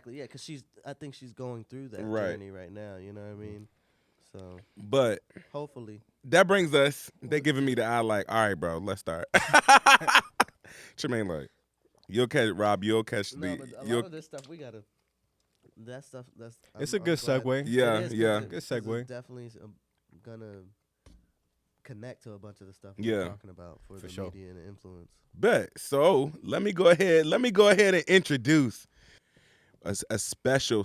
exactly. Yeah, because I think she's going through that Right. journey right now. You know what I mean? So But hopefully, that brings us. They Let's giving get me it. the eye like, all right, bro, let's start. Tremaine like, you'll catch Rob. You'll catch no, the. but a lot You'll of this stuff we gotta. That stuff. That's. It's a I'm good glad segue. it yeah, is yeah, Good because it's segue. definitely gonna connect to a bunch of the stuff we were yeah. talking about for the sure. media and the influence. Bet. So let me go ahead. Let me go ahead and introduce a special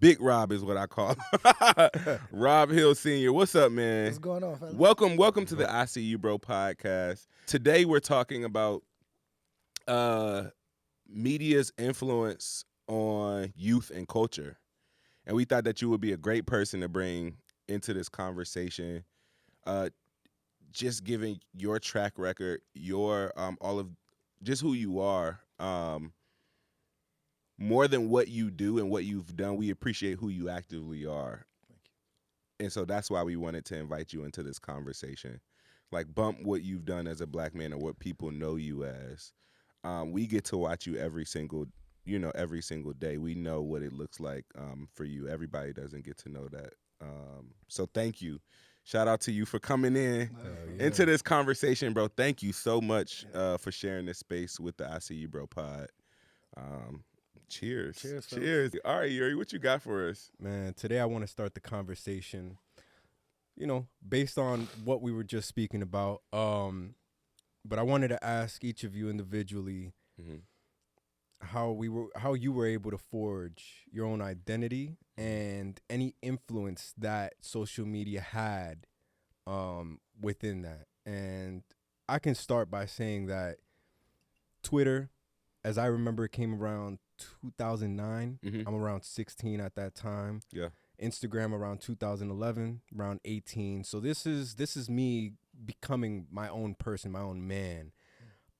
Big Rob is what I call him. Rob Hill Sr. What's up, man? What's going on, fellas? Welcome to the I See You Bro podcast. Today we're talking about media's influence on youth and culture. And we thought that you would be a great person to bring into this conversation. Just giving your track record, your all of just who you are. More than what you do and what you've done, we appreciate who you actively are. And so that's why we wanted to invite you into this conversation. Like bump what you've done as a black man and what people know you as. We get to watch you every single day. We know what it looks like for you. Everybody doesn't get to know that. So thank you. Shout out to you for coming in into this conversation, bro. Thank you so much for sharing this space with the I See You Bro pod. Cheers. Cheers, fellas. Cheers. All right, Yuri, what you got for us? Man, today I want to start the conversation, based on what we were just speaking about. But I wanted to ask each of you individually how you were able to forge your own identity and any influence that social media had within that. And I can start by saying that Twitter, as I remember, it came around 2009. I'm around 16 at that time. Yeah. Instagram around 2011, around 18. So this is me becoming my own person, my own man.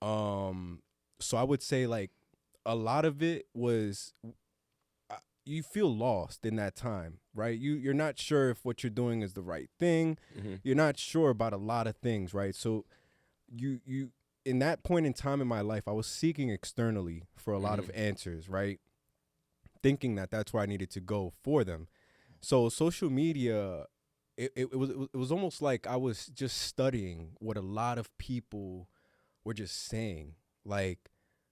So I would say like a lot of it was you feel lost in that time, right? You're not sure if what you're doing is the right thing. You're not sure about a lot of things, right? So you in that point in time in my life, I was seeking externally for a lot of answers, right? Thinking that that's where I needed to go for them. So social media, it was almost like I was just studying what a lot of people were just saying. Like,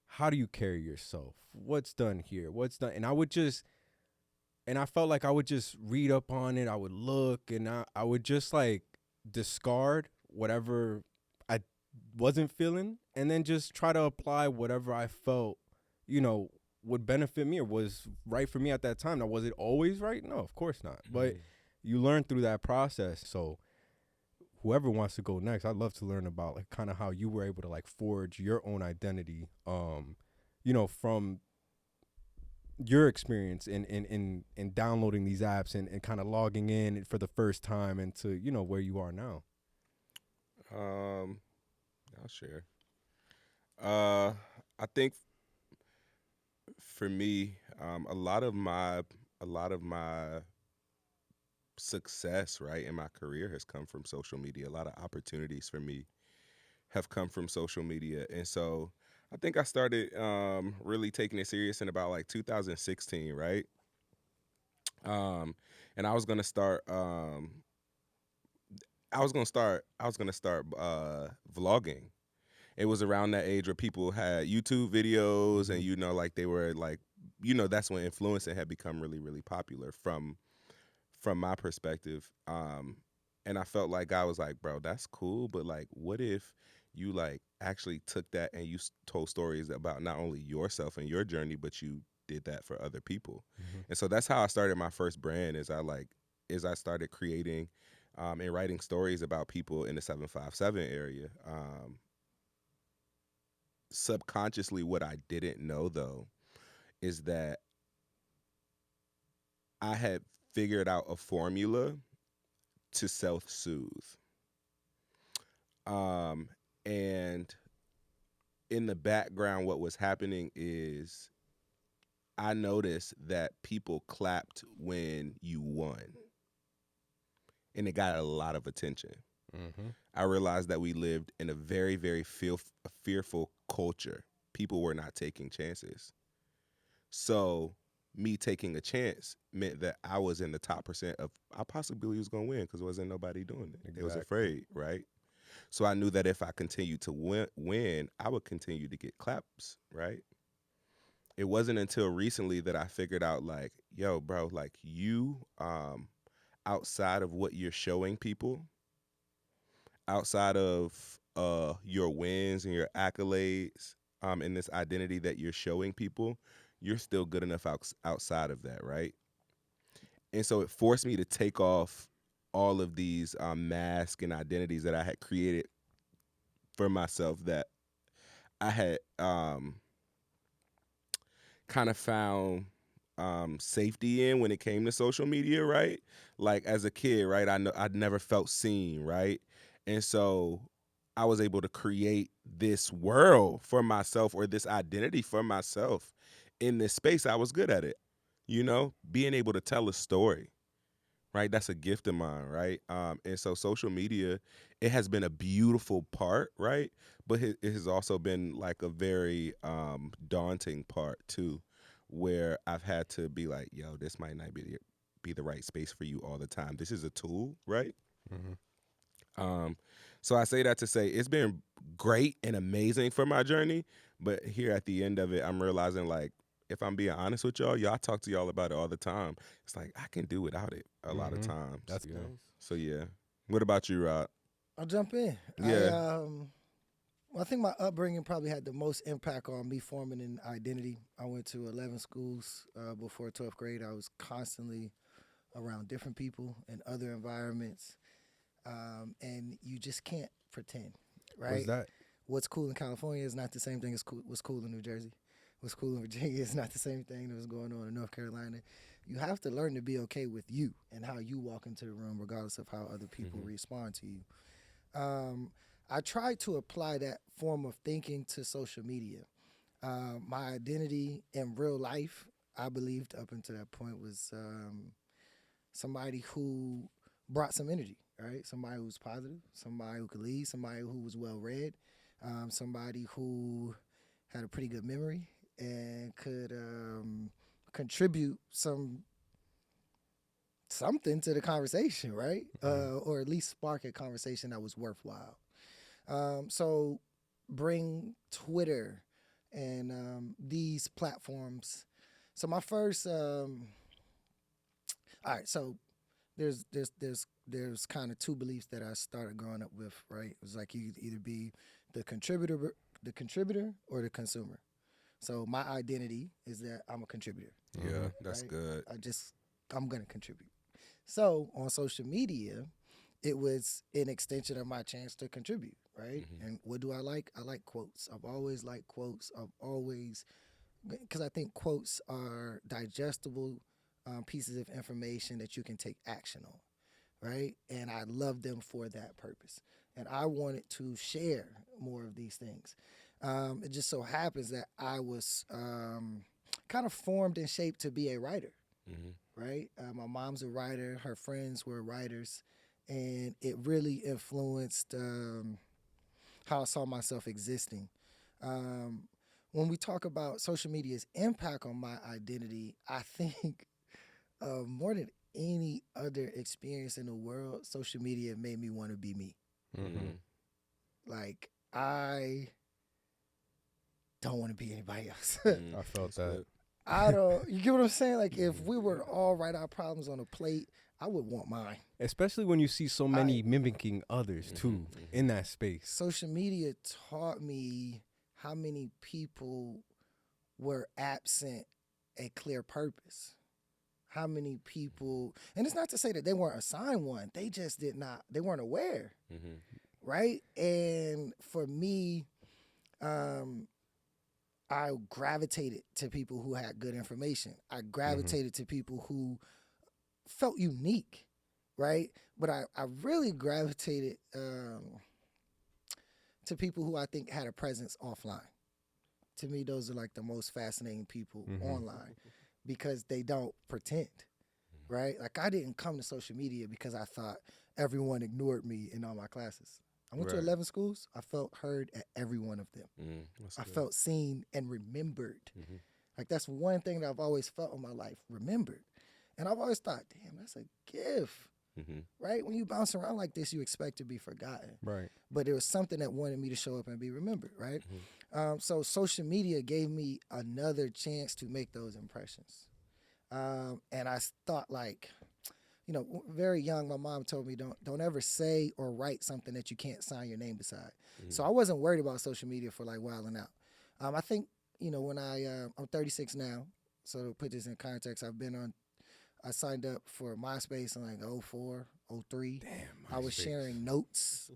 how do you carry yourself? What's done here? What's done? And I felt like I would just read up on it. I would look and I would just like discard whatever I wasn't feeling and then just try to apply whatever I felt, would benefit me or was right for me at that time. Now, was it always right? No, of course not. But you learn through that process. So whoever wants to go next, I'd love to learn about like kind of how you were able to like forge your own identity, from your experience in downloading these apps and kind of logging in for the first time into, where you are now. I'll share. I think for me, a lot of my success, right, in my career has come from social media. A lot of opportunities for me have come from social media, and so I think I started really taking it serious in about like 2016, right? And I was gonna start. Vlogging. It was around that age where people had YouTube videos, and like they were like, that's when influencing had become really, really popular from my perspective. And I felt like I was like, bro, that's cool, but like, what if you like actually took that and you told stories about not only yourself and your journey, but you did that for other people. And so that's how I started my first brand. Is I started creating and writing stories about people in the 757 area. Subconsciously, what I didn't know though is that I had figured out a formula to self-soothe. And in the background, what was happening is I noticed that people clapped when you won, and it got a lot of attention. I realized that we lived in a very, very fearful culture. People were not taking chances. So me taking a chance meant that I was in the top percent of I possibly was gonna win because wasn't nobody doing it. They was Exactly. afraid, right? So I knew that if I continued to win, I would continue to get claps, right? It wasn't until recently that I figured out like, yo, bro, like you outside of what you're showing people, outside of your wins and your accolades, in this identity that you're showing people, you're still good enough outside of that, right? And so it forced me to take off all of these masks and identities that I had created for myself that I had kind of found safety in when it came to social media, right? Like as a kid, right? I know I'd never felt seen, right? And so I was able to create this world for myself or this identity for myself in this space. I was good at it, being able to tell a story, right? That's a gift of mine, right? And so social media, it has been a beautiful part, right? But it has also been like a very daunting part too, where I've had to be like, yo, this might not be the right space for you all the time. This is a tool, right? Um, so I say that to say it's been great and amazing for my journey, but here at the end of it, I'm realizing like, if I'm being honest with y'all talk to y'all about it all the time. It's like I can do without it a lot of times. That's Nice. good. So yeah. What about you, Rod? I'll jump in. Yeah. I think my upbringing probably had the most impact on me forming an identity. I went to 11 schools before 12th grade. I was constantly around different people in other environments, and you just can't pretend, right? What's that? What's cool in California is not the same thing as what's cool in New Jersey. What's cool in Virginia is not the same thing that was going on in North Carolina. You have to learn to be okay with you and how you walk into the room, regardless of how other people respond to you. I tried to apply that form of thinking to social media. My identity in real life, I believed up until that point, was somebody who brought some energy, right? Somebody who was positive, somebody who could lead, somebody who was well read, somebody who had a pretty good memory and could contribute something to the conversation, right? Or at least spark a conversation that was worthwhile. So bring Twitter and these platforms. So my first, all right. So there's kind of two beliefs that I started growing up with, right? It was like you could either be the contributor or the consumer. So my identity is that I'm a contributor. Yeah, that's right? good. I'm gonna contribute. So on social media, it was an extension of my chance to contribute, right? And what do I like? I like quotes. I've always liked quotes. Because I think quotes are digestible pieces of information that you can take action on, right? And I love them for that purpose. And I wanted to share more of these things. It just so happens that I was kind of formed and shaped to be a writer, right? My mom's a writer. Her friends were writers. And it really influenced how I saw myself existing. When we talk about social media's impact on my identity, I think more than any other experience in the world, social media made me want to be me. Like, I don't want to be anybody else. I felt that. I don't, you get what I'm saying? Like, if we were to all write our problems on a plate, I would want mine. Especially when you see so many mimicking others too in that space. Social media taught me how many people were absent a clear purpose. How many people, and it's not to say that they weren't assigned one, they just they weren't aware, right? And for me, I gravitated to people who had good information. I gravitated to people who felt unique, right? But I really gravitated to people who I think had a presence offline. To me, those are like the most fascinating people online because they don't pretend, right? Like, I didn't come to social media because I thought everyone ignored me in all my classes. I went to 11 schools. I felt heard at every one of them. I felt seen and remembered. Like that's one thing that I've always felt in my life, remembered. And I've always thought, damn, that's a gift, right? When you bounce around like this, you expect to be forgotten. Right. But it was something that wanted me to show up and be remembered, right? So social media gave me another chance to make those impressions. And I thought like, you know, very young, my mom told me don't ever say or write something that you can't sign your name beside. So I wasn't worried about social media for like wilding out. I think, you know, when I'm 36 now, so to put this in context, I signed up for MySpace in like 04, 03. Damn, I was MySpace. sharing notes.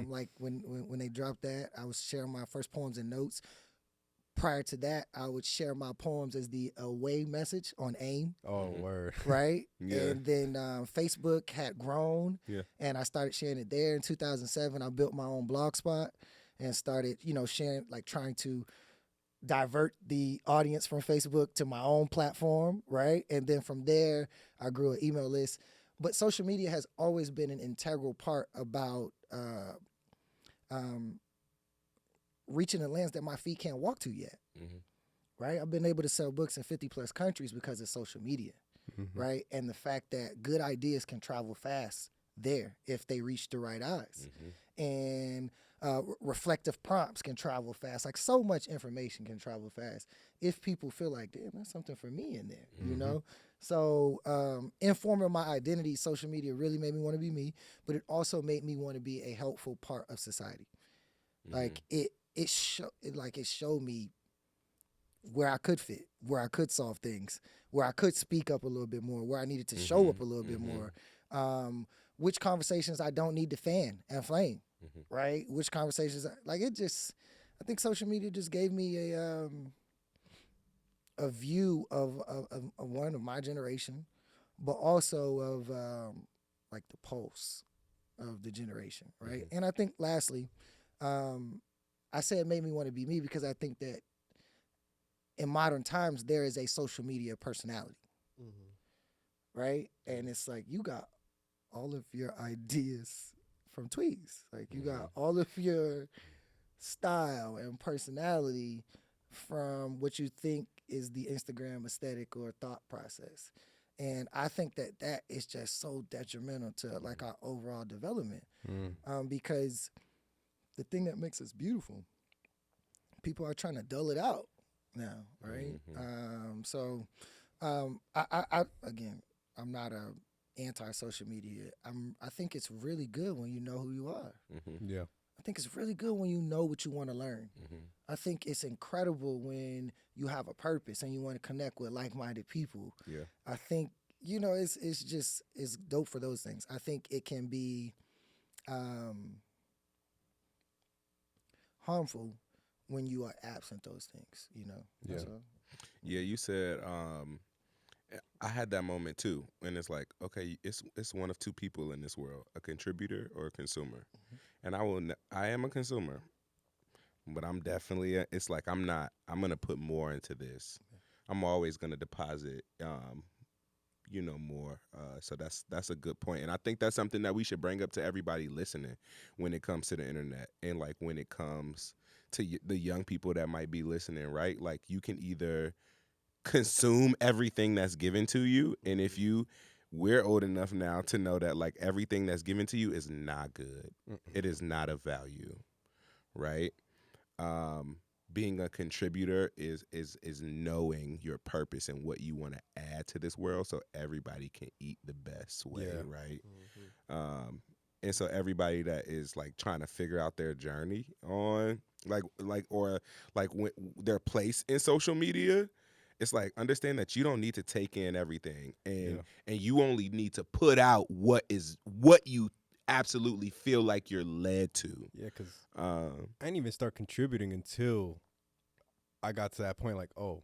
Like when they dropped that, I was sharing my first poems and notes. Prior to that, I would share my poems as the away message on AIM. Oh, word. Right? Yeah. And then Facebook had grown, and I started sharing it there. In 2007, I built my own blog spot and started, you know, sharing, like trying to divert the audience from Facebook to my own platform, right? And then from there, I grew an email list. But social media has always been an integral part about reaching a lens that my feet can't walk to yet, right? I've been able to sell books in 50 plus countries because of social media, right? And the fact that good ideas can travel fast there if they reach the right eyes. And reflective prompts can travel fast. Like so much information can travel fast if people feel like, damn, that's something for me in there, you know? So informing my identity, social media really made me want to be me, but it also made me want to be a helpful part of society. Like it showed me where I could fit, where I could solve things, where I could speak up a little bit more, where I needed to show up a little bit more, which conversations I don't need to fan and flame, right? Which conversations, like it just, I think social media just gave me a view of one of my generation, but also of like the pulse of the generation, right? And I think lastly, I say it made me want to be me because I think that in modern times there is a social media personality, right? And it's like you got all of your ideas from tweets, like you got all of your style and personality from what you think is the Instagram aesthetic or thought process. And I think that that is just so detrimental to like our overall development, because the thing that makes us beautiful, people are trying to dull it out now, right? So I again, I'm not a anti-social media. I think it's really good when you know who you are. Yeah. I think it's really good when you know what you want to learn. I think it's incredible when you have a purpose and you want to connect with like-minded people. Yeah. I think, you know, it's dope for those things. I think it can be harmful when you are absent those things, you know. Yeah. So, Yeah, you said I had that moment too, and it's like, okay, it's one of two people in this world, a contributor or a consumer. And I am a consumer, but I'm definitely it's like I'm going to put more into this. I'm always going to deposit you know, more. So that's a good point. And I think that's something that we should bring up to everybody listening when it comes to the internet and like when it comes to the young people that might be listening, right? Like you can either consume everything that's given to you, and if we're old enough now to know that like everything that's given to you is not good. It is not of value, right? Being a contributor is knowing your purpose and what you want to add to this world so everybody can eat the best way, right? And so everybody that is like trying to figure out their journey on when their place in social media, it's like understand that you don't need to take in everything, and you only need to put out what you absolutely feel like you're led to. Yeah, because I didn't even start contributing until I got to that point, like, oh,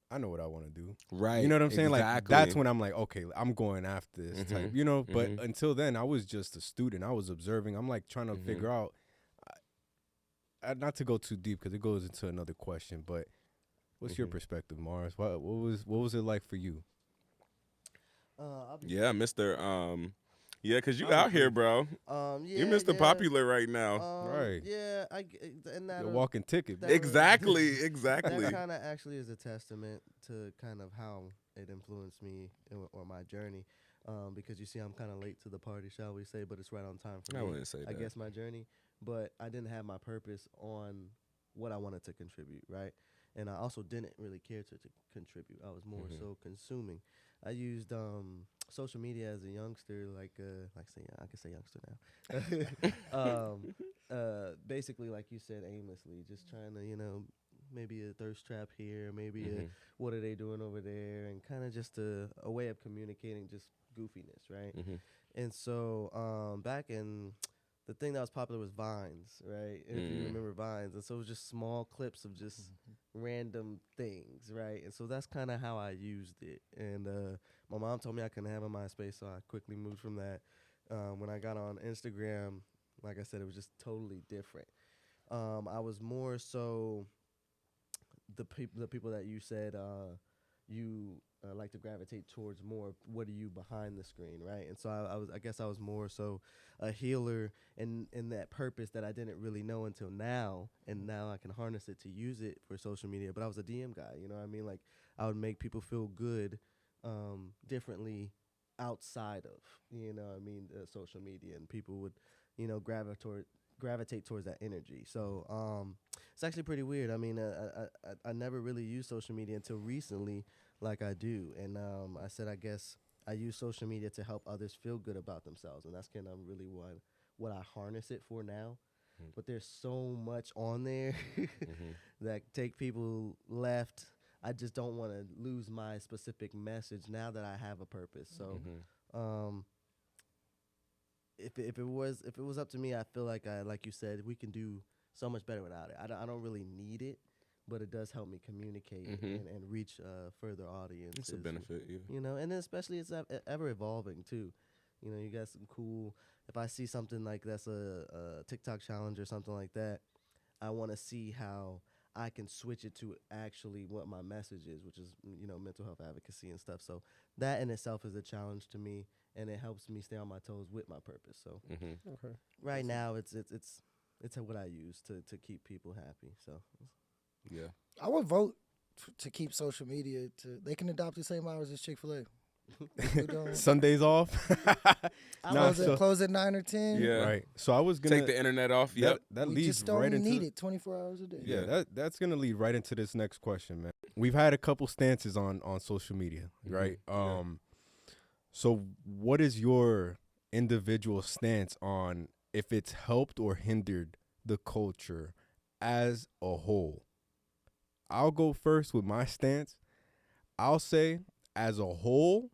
I know what I want to do. Right. You know what I'm saying? Like, exactly. that's when I'm like, okay, I'm going after this type, you know? But until then, I was just a student. I was observing. I'm like trying to figure out, not to go too deep because it goes into another question, but what's your perspective, Mars? What was it like for you? Yeah, Mr. Yeah, because you I'm out here, approved. bro. Yeah, You're Mr. yeah. Popular right now. Right. Yeah, and that You're a walking ticket. that- bro. Exactly, that exactly. kind of actually is a testament to kind of how it influenced me or my journey. Because you see, I'm kind of late to the party, shall we say, but it's right on time for I me. wouldn't say I that. guess my journey, but I didn't have my purpose on what I wanted to contribute, right? And I also didn't really care to contribute. I was more Mhm. so consuming. I used social media as a youngster, say I can say youngster now. Basically, like you said, aimlessly, just trying to maybe a thirst trap here, maybe a Mhm. what are they doing over there, and kind of just a way of communicating just goofiness, right? Mhm. And so back in the thing that was popular was Vines, right? If you remember Vines, and so it was just small clips of just random things, right? And so that's kind of how I used it. And my mom told me I couldn't have a MySpace, so I quickly moved from that. When I got on Instagram, like I said, it was just totally different. I was more so the people that you said you like to gravitate towards more. What are you behind the screen, right? And so I guess I was more so a healer in that purpose that I didn't really know until now, and now I can harness it to use it for social media. But I was a DM guy, you know what I mean? Like I would make people feel good differently outside of social media, and people would gravitate towards that energy. So it's actually pretty weird. I mean, I never really used social media until recently, like I do. And I said, I guess I use social media to help others feel good about themselves, and that's kind of really what I harness it for now. But there's so much on there that take people left. I just don't want to lose my specific message now that I have a purpose. So. If it was up to me, I feel like you said, we can do so much better without it. I don't really need it, but it does help me communicate and reach further audiences. It's a benefit, yeah. And then especially it's ever evolving too. You got some cool. If I see something like that's a TikTok challenge or something like that, I want to see how I can switch it to actually what my message is, which is mental health advocacy and stuff. So that in itself is a challenge to me, and it helps me stay on my toes with my purpose. So Okay. right now, it's what I use to keep people happy. So Yeah. I would vote to keep social media they can adopt the same hours as Chick-fil-A. Sundays off. Close at 9 or 10. Yeah. Right. So I was gonna Take the internet off. Yep. That We leads just don't right into need it 24 hours a day. Yeah, that's gonna lead right into this next question, man. We've had a couple stances on social media, right? Yeah. So what is your individual stance on if it's helped or hindered the culture as a whole? I'll go first with my stance. I'll say, as a whole,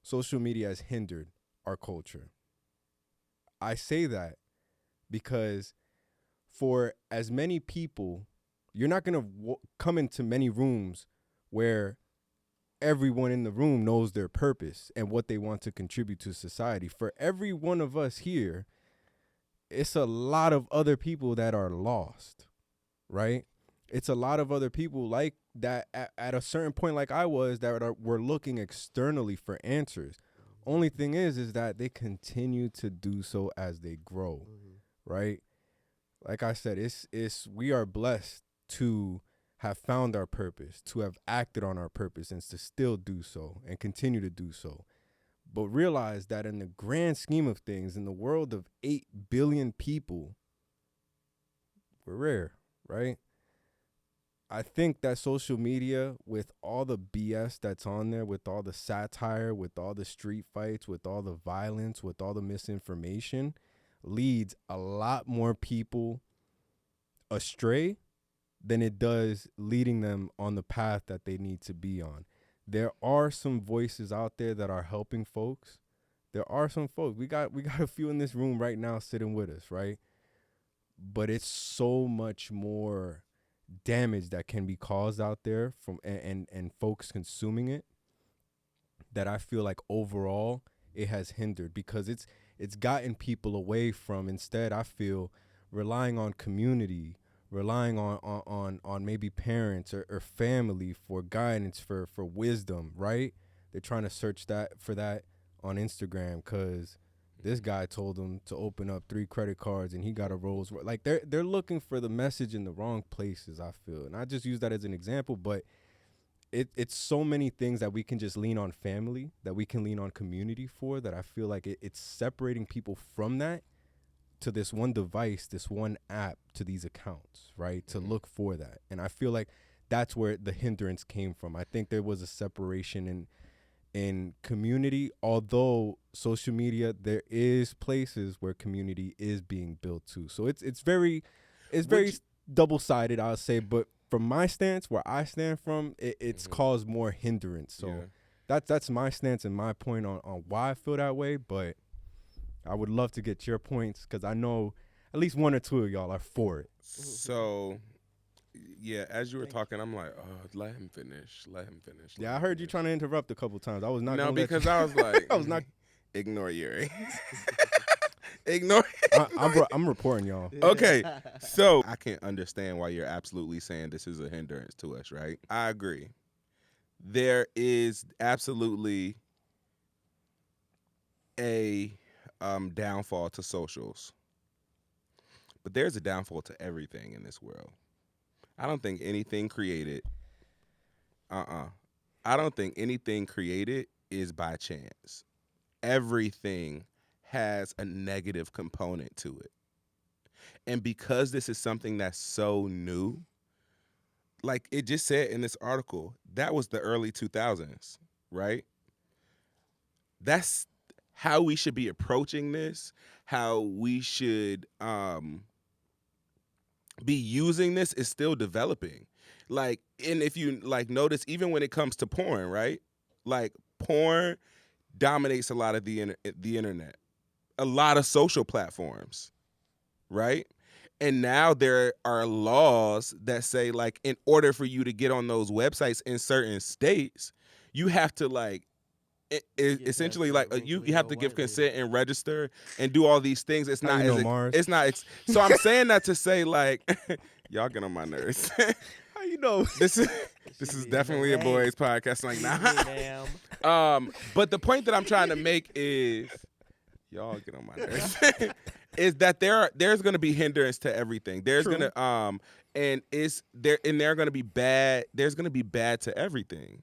social media has hindered our culture. I say that because for as many people, you're not going to come into many rooms where everyone in the room knows their purpose and what they want to contribute to society. For every one of us here, it's a lot of other people that are lost, right? It's a lot of other people like that at a certain point, like I was, that were looking externally for answers. Only thing is that they continue to do so as they grow, right? Like I said, we are blessed to have found our purpose, to have acted on our purpose, and to still do so and continue to do so. But realize that in the grand scheme of things, in the world of 8 billion people, we're rare, right? I think that social media, with all the BS that's on there, with all the satire, with all the street fights, with all the violence, with all the misinformation, leads a lot more people astray than it does leading them on the path that they need to be on. There are some voices out there that are helping folks. There are some folks. We got a few in this room right now sitting with us, right? But it's so much more damage that can be caused out there from and folks consuming it, that I feel like overall it has hindered, because it's gotten people away from, instead, I feel, relying on community, relying on maybe parents or family for guidance, for wisdom, right? They're trying to search for that on Instagram, because This guy told him to open up 3 credit cards and he got a Rolls Royce. Like they're looking for the message in the wrong places, I feel. And I just use that as an example, but it's so many things that we can just lean on family, that we can lean on community for, that I feel like it's separating people from that to this one device, this one app, to these accounts, right? To look for that. And I feel like that's where the hindrance came from. I think there was a separation in community, although social media, there is places where community is being built too. So it's very double-sided, I'll say, but from my stance, where I stand from, it's caused more hindrance. So that's my stance and my point on why I feel that way. But I would love to get your points, because I know at least one or two of y'all are for it. So, yeah, as you were talking, I'm like, oh, let him finish. Yeah, I heard you trying to interrupt a couple times. I was not. No, because I was like, I was not. Ignore Yuri. Ignore. I'm reporting y'all. Okay, so I can understand why you're absolutely saying this is a hindrance to us, right? I agree. There is absolutely a downfall to socials, but there's a downfall to everything in this world. I don't think anything created. I don't think anything created is by chance. Everything has a negative component to it. And because this is something that's so new, like it just said in this article, that was the early 2000s, right? That's how we should be approaching this, how we should be using this is still developing. Like, and if you like notice, even when it comes to porn, right? Like porn dominates a lot of the internet, a lot of social platforms, right? And now there are laws that say, like, in order for you to get on those websites in certain states, you have to like essentially like you have to give consent and register and do all these things. It's not so I'm saying that to say, like, y'all get on my nerves. How you know? This is definitely a boys podcast. Like, nah. But the point that I'm trying to make is, y'all get on my nerves. Is that there's gonna be hindrance to everything. There's gonna and they're gonna be bad. There's gonna be bad to everything.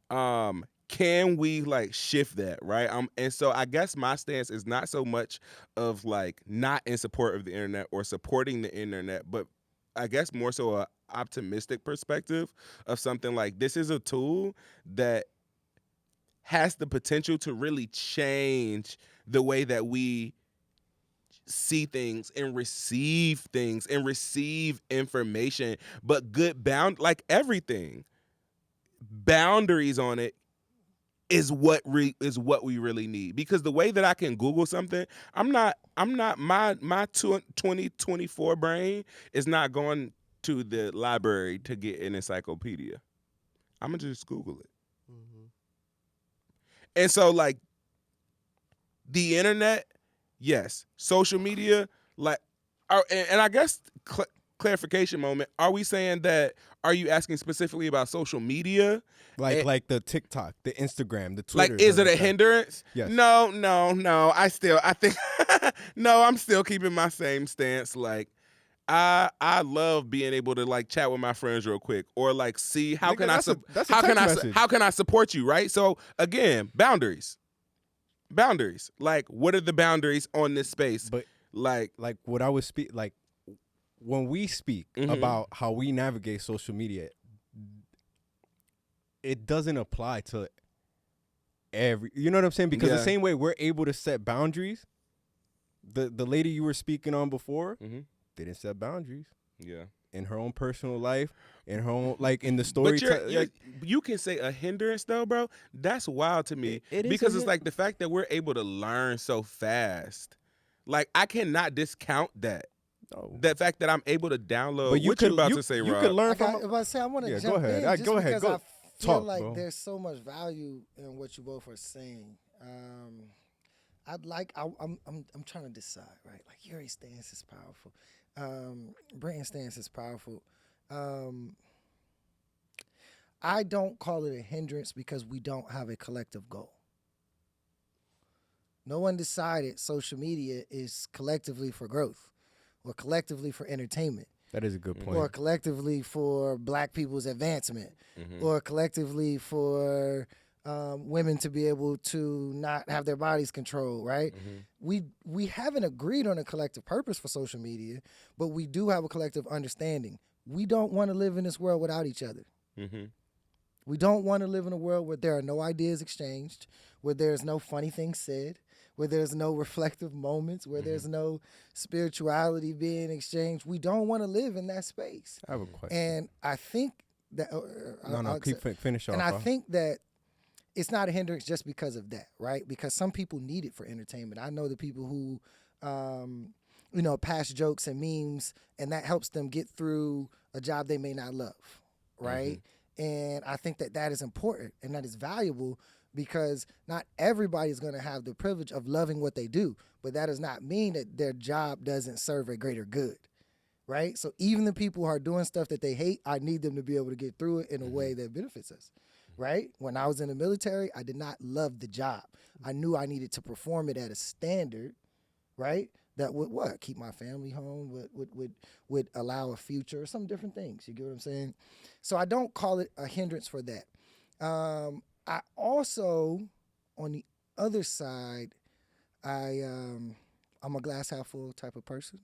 Can we like shift that, right? And so I guess my stance is not so much of like not in support of the internet or supporting the internet, but I guess more so a optimistic perspective of something like this is a tool that has the potential to really change the way that we see things and receive information, but like everything, boundaries on it is what we really need. Because the way that I can Google something, my 2024 brain is not going to the library to get an encyclopedia. I'm gonna just Google it. Mm-hmm. And so like the internet, yes, social media, like, and I guess clarification moment. Are we saying that? Are you asking specifically about social media? Like the TikTok, the Instagram, the Twitter. Like, is it a hindrance? Yes. No. I think no, I'm still keeping my same stance. Like, I love being able to like chat with my friends real quick, or like see how can I support you, right? So again, boundaries. Like, what are the boundaries on this space? But like what I would speak, like when we speak about how we navigate social media, it doesn't apply to you know what I'm saying? Because the same way we're able to set boundaries, the lady you were speaking on before didn't set boundaries. Yeah. In her own personal life, in her own, like in the story. But you can say a hindrance though, bro. That's wild to me. Because it's like the fact that we're able to learn so fast. Like, I cannot discount that. No. The fact that I'm able to download. But you to say, you Rob? can learn from. I want to jump go ahead. in just go ahead. because Go. I feel Talk, like bro. there's so much value in what you both are saying. I'm trying to decide, right? Like, Yuri's stance is powerful. Brenton's stance is powerful. I don't call it a hindrance because we don't have a collective goal. No one decided social media is collectively for growth or collectively for entertainment. That is a good point. Or collectively for black people's advancement, Mm-hmm. or collectively for women to be able to not have their bodies controlled, right? Mm-hmm. We haven't agreed on a collective purpose for social media, but we do have a collective understanding. We don't want to live in this world without each other. Mm-hmm. We don't want to live in a world where there are no ideas exchanged, where there's no funny things said, where there's no reflective moments, where there's no spirituality being exchanged. We don't want to live in that space. I have a question. And I think that Finish off. and I think that it's not a hindrance just because of that, right? Because some people need it for entertainment. I know the people who, pass jokes and memes, and that helps them get through a job they may not love, right? And I think that that is important and that is valuable because not everybody is going to have the privilege of loving what they do, but that does not mean that their job doesn't serve a greater good, right? So even the people who are doing stuff that they hate, I need them to be able to get through it in a way that benefits us, right? When I was in the military, I did not love the job. I knew I needed to perform it at a standard, right? That would keep my family home, would allow a future, some different things. You get what I'm saying? So I don't call it a hindrance for that. I also, on the other side, I'm a glass half full type of person,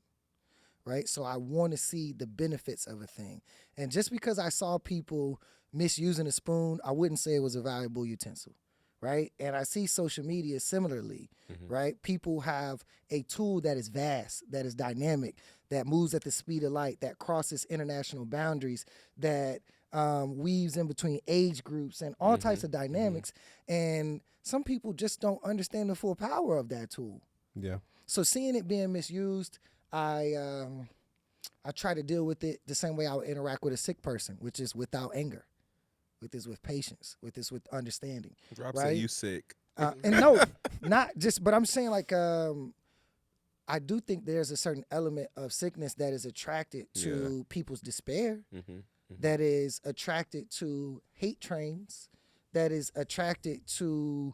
right? So I want to see the benefits of a thing. And just because I saw people misusing a spoon, I wouldn't say it was a valuable utensil, right? And I see social media similarly, right? People have a tool that is vast, that is dynamic, that moves at the speed of light, that crosses international boundaries, that weaves in between age groups and all types of dynamics. And some people just don't understand the full power of that tool. Yeah. So seeing it being misused, I try to deal with it the same way I would interact with a sick person, which is without anger, with patience, with understanding. Drop right? say you sick. And no, not just, but I'm saying like, I do think there's a certain element of sickness that is attracted to people's despair, that is attracted to hate trains, that is attracted to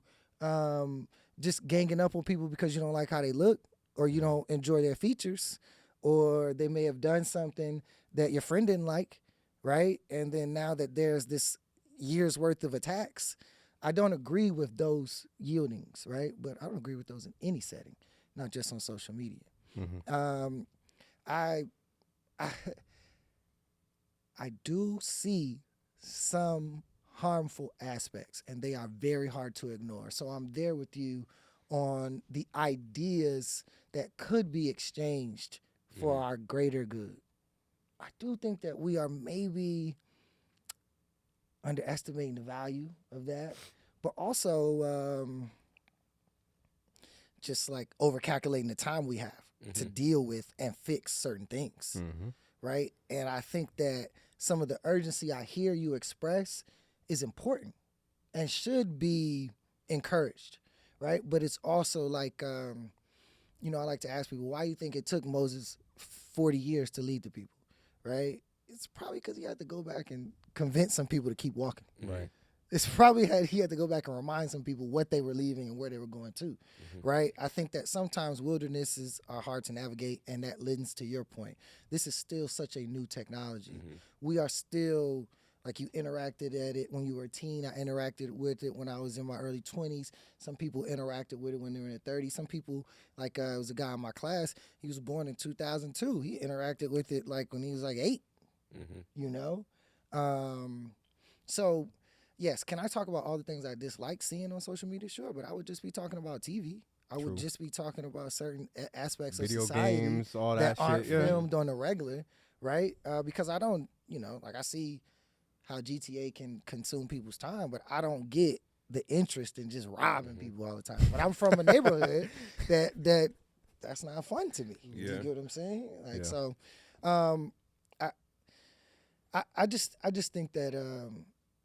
just ganging up on people because you don't like how they look or you don't enjoy their features, or they may have done something that your friend didn't like, right? And then now that there's this year's worth of attacks, I don't agree with those yieldings, right? But I don't agree with those in any setting, not just on social media. I do see some harmful aspects, and they are very hard to ignore. So I'm there with you on the ideas that could be exchanged for our greater good. I do think that we are maybe underestimating the value of that, but also just like overcalculating the time we have to deal with and fix certain things, right? And I think that some of the urgency I hear you express is important and should be encouraged, right? But it's also like, I like to ask people, why do you think it took Moses 40 years to lead the people, right? It's probably because he had to go back and convince some people to keep walking. Right. It's probably he had to go back and remind some people what they were leaving and where they were going to, right? I think that sometimes wildernesses are hard to navigate, and that lends to your point. This is still such a new technology. We are still, like you interacted at it when you were a teen. I interacted with it when I was in my early 20s. Some people interacted with it when they were in their 30s. Some people, like it was a guy in my class, he was born in 2002. He interacted with it like when he was like 8, So, yes, can I talk about all the things I dislike seeing on social media? Sure, but I would just be talking about TV. I would just be talking about certain aspects Video of society games, all that aren't shit, filmed on the regular, right? Because I don't, like I see how GTA can consume people's time, but I don't get the interest in just robbing people all the time. But I'm from a neighborhood that's not fun to me. Yeah. Do you get what I'm saying? Like Yeah. so, I just think that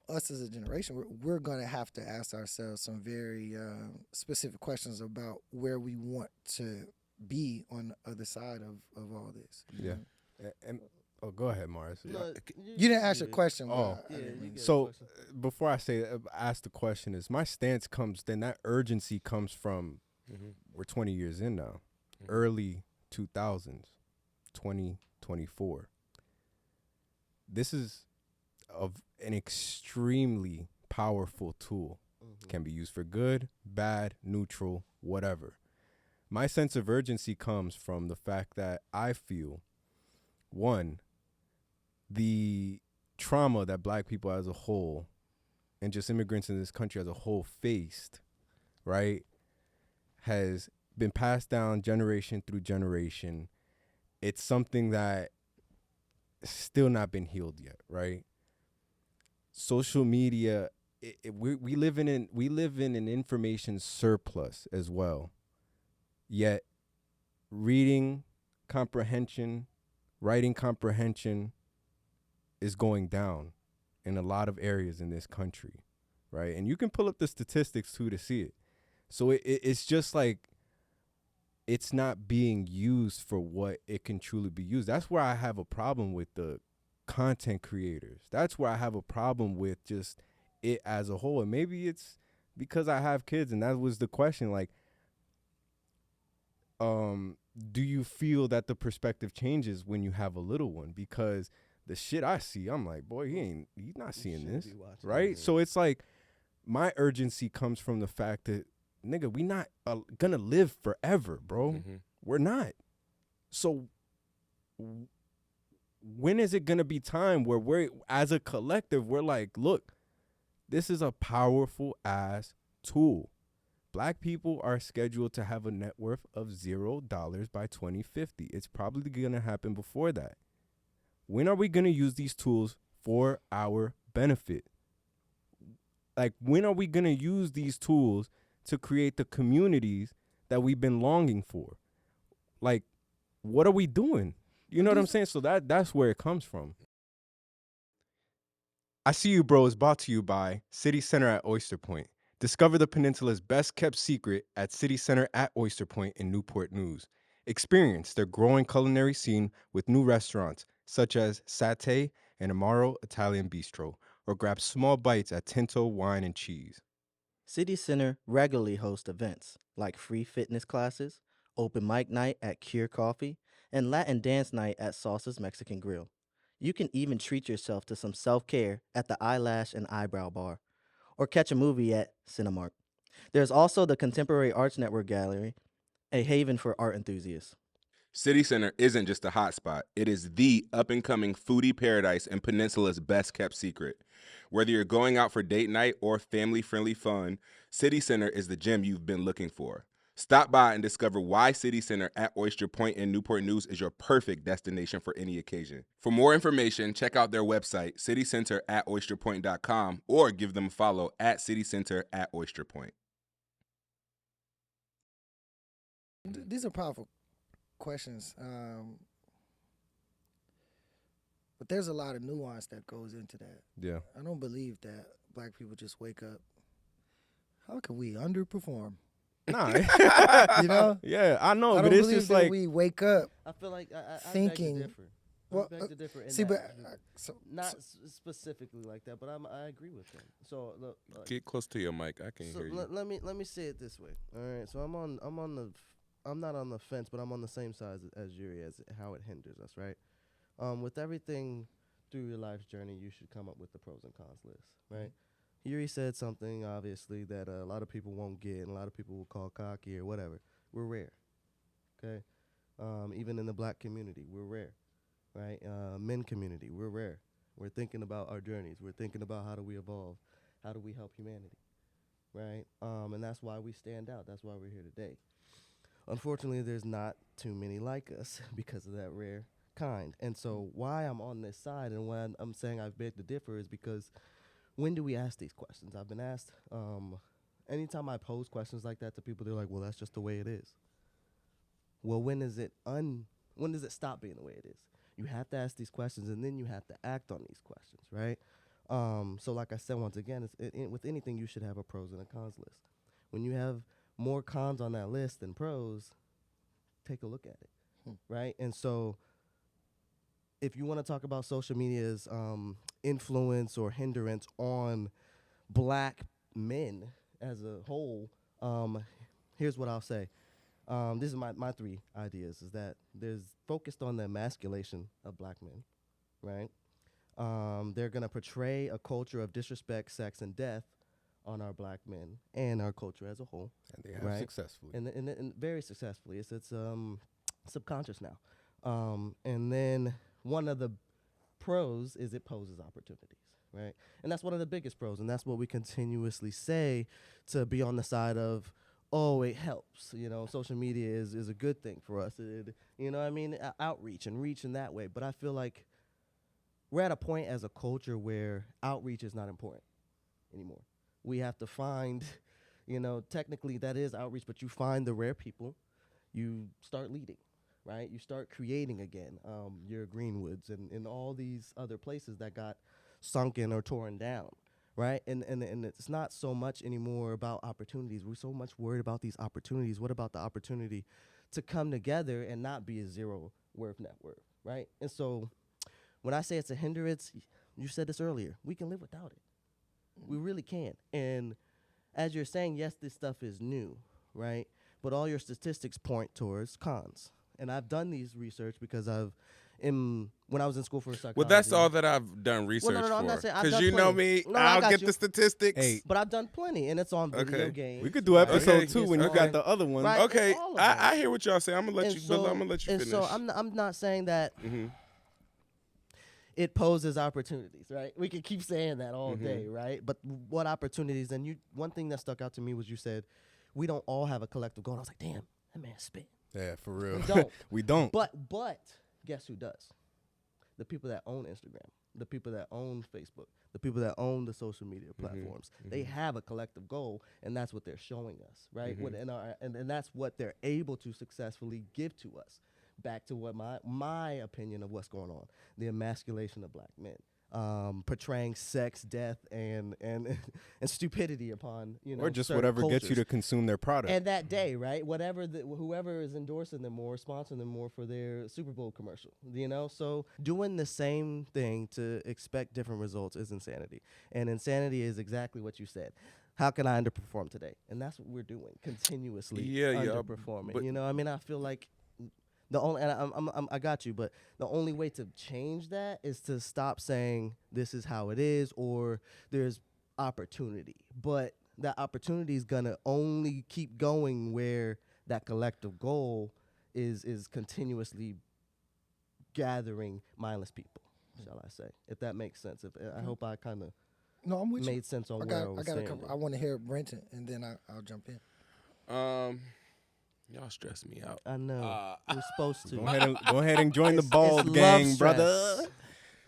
us as a generation, we're going to have to ask ourselves some very specific questions about where we want to be on the other side of all this. Yeah. And go ahead, Mars. No, You didn't ask your question. Oh. but I didn't mean get to. a So question. before I ask the question, is my stance comes, then that urgency comes from We're 20 years in now. Early 2000s, 2024. This is an extremely powerful tool. Can be used for good, bad, neutral, whatever. My sense of urgency comes from the fact that I feel, one, the trauma that black people as a whole and just immigrants in this country as a whole faced, right, has been passed down generation through generation. It's something that still not been healed yet, right? Social media, we live in an information surplus as well. Yet reading comprehension, writing comprehension is going down in a lot of areas in this country, right? And you can pull up the statistics too to see it. So it's just like it's not being used for what it can truly be used. That's where I have a problem with the content creators. That's where I have a problem with just it as a whole. And maybe it's because I have kids, and that was the question. Like, do you feel that the perspective changes when you have a little one? Because the shit I see, I'm like, boy, he's not seeing this, right? So it's like my urgency comes from the fact that, nigga, we not gonna live forever, bro. We're not. So when is it gonna be time where we're, as a collective, we're like, look, this is a powerful ass tool. Black people are scheduled to have a net worth of $0 by 2050. It's probably gonna happen before that. When are we gonna use these tools for our benefit? Like, when are we gonna use these tools to create the communities that we've been longing for? Like, what are we doing? You know what I'm saying? So that's where it comes from. I See You, Bro is brought to you by City Center at Oyster Point. Discover the peninsula's best kept secret at City Center at Oyster Point in Newport News. Experience their growing culinary scene with new restaurants such as Satay and Amaro Italian Bistro, or grab small bites at Tinto Wine and Cheese. City Center regularly hosts events like free fitness classes, open mic night at Cure Coffee, and Latin dance night at Salsa's Mexican Grill. You can even treat yourself to some self-care at the Eyelash and Eyebrow Bar, or catch a movie at Cinemark. There's also the Contemporary Arts Network Gallery, a haven for art enthusiasts. City Center isn't just a hotspot. It is the up-and-coming foodie paradise and Peninsula's best-kept secret. Whether you're going out for date night or family-friendly fun, City Center is the gem you've been looking for. Stop by and discover why City Center at Oyster Point in Newport News is your perfect destination for any occasion. For more information, check out their website, citycenter@oysterpoint.com, or give them a follow at citycenter@oysterpoint. These are powerful questions, but there's a lot of nuance that goes into that. Yeah. I don't believe that black people just wake up. How can we underperform? Nah. You know? Yeah, I know, I but don't it's believe just that like we wake up. I feel like I Thinking- beg to differ. Well, I beg to differ in see, that. but Not specifically like that, but I agree with him. So look, Get close to your mic. I can't so hear you. let me say it this way. All right, so I'm not on the fence, but I'm on the same side as Yuri as how it hinders us, right? With everything through your life's journey, you should come up with the pros and cons list, right? Yuri said something obviously that a lot of people won't get, and a lot of people will call cocky or whatever. We're rare, okay? Even in the black community, we're rare, right? Men community, we're rare. We're thinking about our journeys. We're thinking about how do we evolve, how do we help humanity, right? And that's why we stand out. That's why we're here today. Unfortunately, there's not too many like us because of that rare kind. And so why I'm on this side and why I'm saying I beg to differ is because when do we ask these questions? I've been asked, anytime I pose questions like that to people, they're like, well, that's just the way it is. Well, when does it stop being the way it is? You have to ask these questions, and then you have to act on these questions, right? So like I said, once again, with anything, you should have a pros and a cons list. When you have more cons on that list than pros, take a look at it, right? And so if you want to talk about social media's influence or hindrance on black men as a whole, here's what I'll say. This is my 3 ideas, is that there's focused on the emasculation of black men, right? They're going to portray a culture of disrespect, sex, and death on our black men and our culture as a whole. And they have right? successfully. And very successfully. It's subconscious now. And then one of the pros is it poses opportunities, right? And that's one of the biggest pros, and that's what we continuously say, to be on the side of, oh, it helps. Social media is a good thing for us. Outreach and reach in that way. But I feel like we're at a point as a culture where outreach is not important anymore. We have to find, technically that is outreach, but you find the rare people, you start leading, right? You start creating again, your Greenwoods and all these other places that got sunken or torn down, right? And it's not so much anymore about opportunities. We're so much worried about these opportunities. What about the opportunity to come together and not be a zero worth net worth, right? And so when I say it's a hindrance, you said this earlier, we can live without it. We really can. And as you're saying, yes, this stuff is new, right? But all your statistics point towards cons. And I've done these research because when I was in school for psychology. Well, that's all that I've done research no, I'm not for. saying I've Because done you know plenty. me, No, I I'll got get you. the statistics. Hey, But I've done plenty, and it's on video Okay. games. we could do episode Okay. 2 when It's you got on- the other one. Right. Okay, all of I them. hear what y'all say. I'm gonna let And you. so- I'm gonna let you and finish. so I'm not saying that Mhm. it poses opportunities, right? We can keep saying that all Mhm. day, right? But what opportunities? And one thing that stuck out to me was you said we don't all have a collective goal. And I was like, damn, that man spit. Yeah, for real. We don't. We don't. But guess who does? The people that own Instagram, the people that own Facebook, the people that own the social media platforms. They have a collective goal, and that's what they're showing us, right? And that's what they're able to successfully give to us. Back to what my opinion of what's going on, the emasculation of black men, portraying sex, death, and stupidity upon or just certain whatever gets you cultures. to consume their product. And that day, right? Whoever is endorsing them more, sponsoring them more for their Super Bowl commercial, So doing the same thing to expect different results is insanity. And insanity is exactly what you said. How can I underperform today? And that's what we're doing continuously. Underperforming. but- I feel like the only, and I got you, but the only way to change that is to stop saying this is how it is or there's opportunity. But that opportunity is gonna only keep going where that collective goal is continuously gathering mindless people, shall I say? If that makes sense. I hope I kind of No, I'm with you. made sense on where I was saying. I want to hear Brenton, and then I'll jump in. Y'all stress me out. I know we're supposed to. Go ahead and join the It's bald love gang, stress. brother.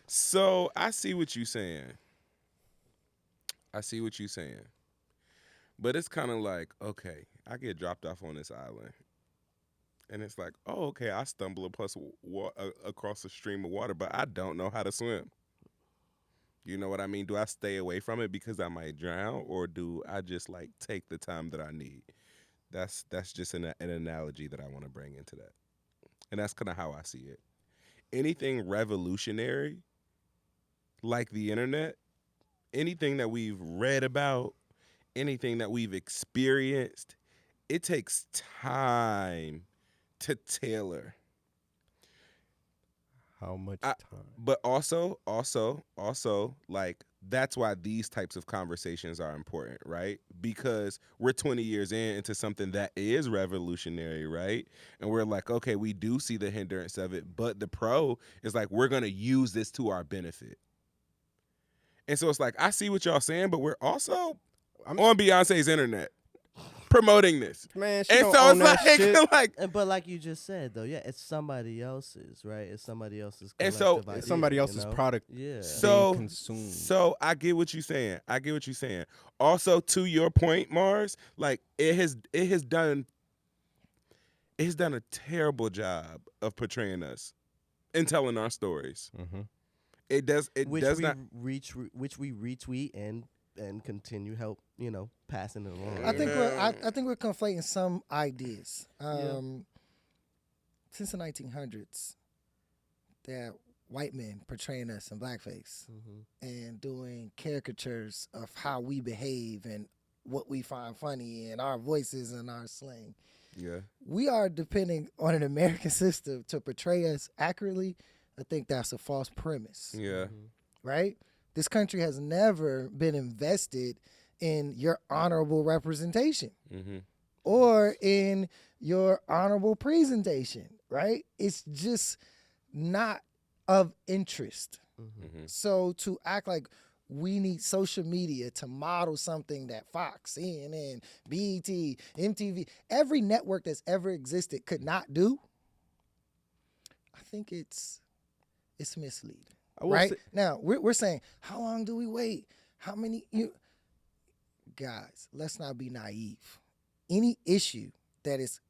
So I see what you're saying. But it's kind of like, okay, I get dropped off on this island. And it's like, oh, okay, I stumble across a stream of water, but I don't know how to swim. You know what I mean? Do I stay away from it because I might drown, or do I just take the time that I need? That's just an analogy that I want to bring into that. And that's kind of how I see it. Anything revolutionary, like the internet, anything that we've read about, anything that we've experienced, it takes time to tailor. How much time? But also, that's why these types of conversations are important, right? Because we're 20 years into something that is revolutionary, right? And we're like, okay, we do see the hindrance of it, but the pro is we're going to use this to our benefit. And so it's I see what y'all saying, but we're also on Beyonce's internet promoting this. Man, she And don't so own that shit. But like you just said, though, yeah, it's somebody else's, right? It's somebody else's And collective so- idea, It's somebody else's product Yeah. So- being consumed. So I get what you're saying. Also, to your point, Mars, it has done a terrible job of portraying us and telling our stories. Mhm. It does which does we not. which we retweet and continue help passing it along. I think we're conflating some ideas. Since the 1900s, there are white men portraying us in blackface Mhm. and doing caricatures of how we behave and what we find funny and our voices and our slang. Yeah. We are depending on an American system to portray us accurately. I think that's a false premise, Yeah. right? This country has never been invested in your honorable representation Mm-hmm. or in your honorable presentation, right? It's just not of interest. Mm-hmm. So to act like we need social media to model something that Fox, CNN, BET, MTV, every network that's ever existed could not do, I think it's misleading. I will Right? say- Now, we're saying, how long do we wait? How many? Guys, let's not be naive. Any issue that is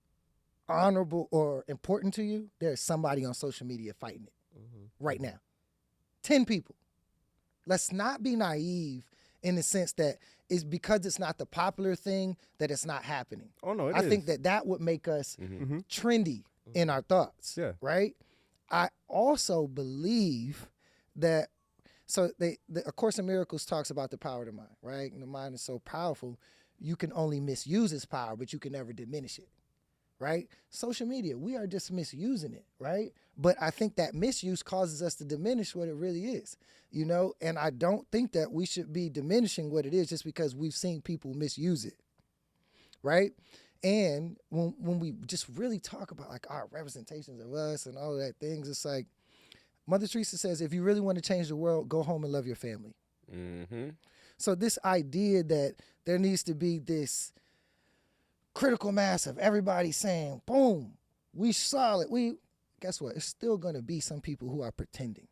honorable or important to you, there's somebody on social media fighting it right now. 10 people. Let's not be naive in the sense that it's because it's not the popular thing that it's not happening. Oh no, I think that would make us trendy in our thoughts. Yeah. Right? I also believe that the A Course in Miracles talks about the power of the mind, right? And the mind is so powerful, you can only misuse its power, but you can never diminish it, right? Social media, we are just misusing it, right? But I think that misuse causes us to diminish what it really is, and I don't think that we should be diminishing what it is just because we've seen people misuse it, right? And when we just really talk about like our representations of us and all of that things, it's like Mother Teresa says, if you really want to change the world, go home and love your family. Mm-hmm. So this idea that there needs to be this critical mass of everybody saying, boom, we solid. Guess what? It's still going to be some people who are pretending.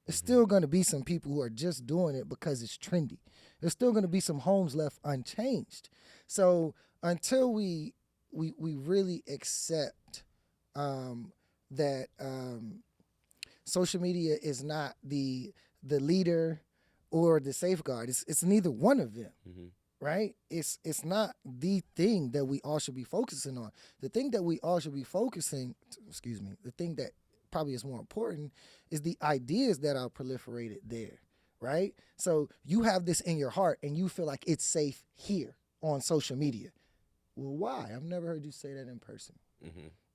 It's still going to be some people who are just doing it because it's trendy. There's still going to be some homes left unchanged. So until we really accept that social media is not the leader or the safeguard, it's neither one of them. Right? It's not the thing that we all should be focusing on. The thing that we all should be the thing that probably is more important is the ideas that are proliferated there, right? So you have this in your heart and you feel like it's safe here on social media. Well, why? I've never heard you say that in person.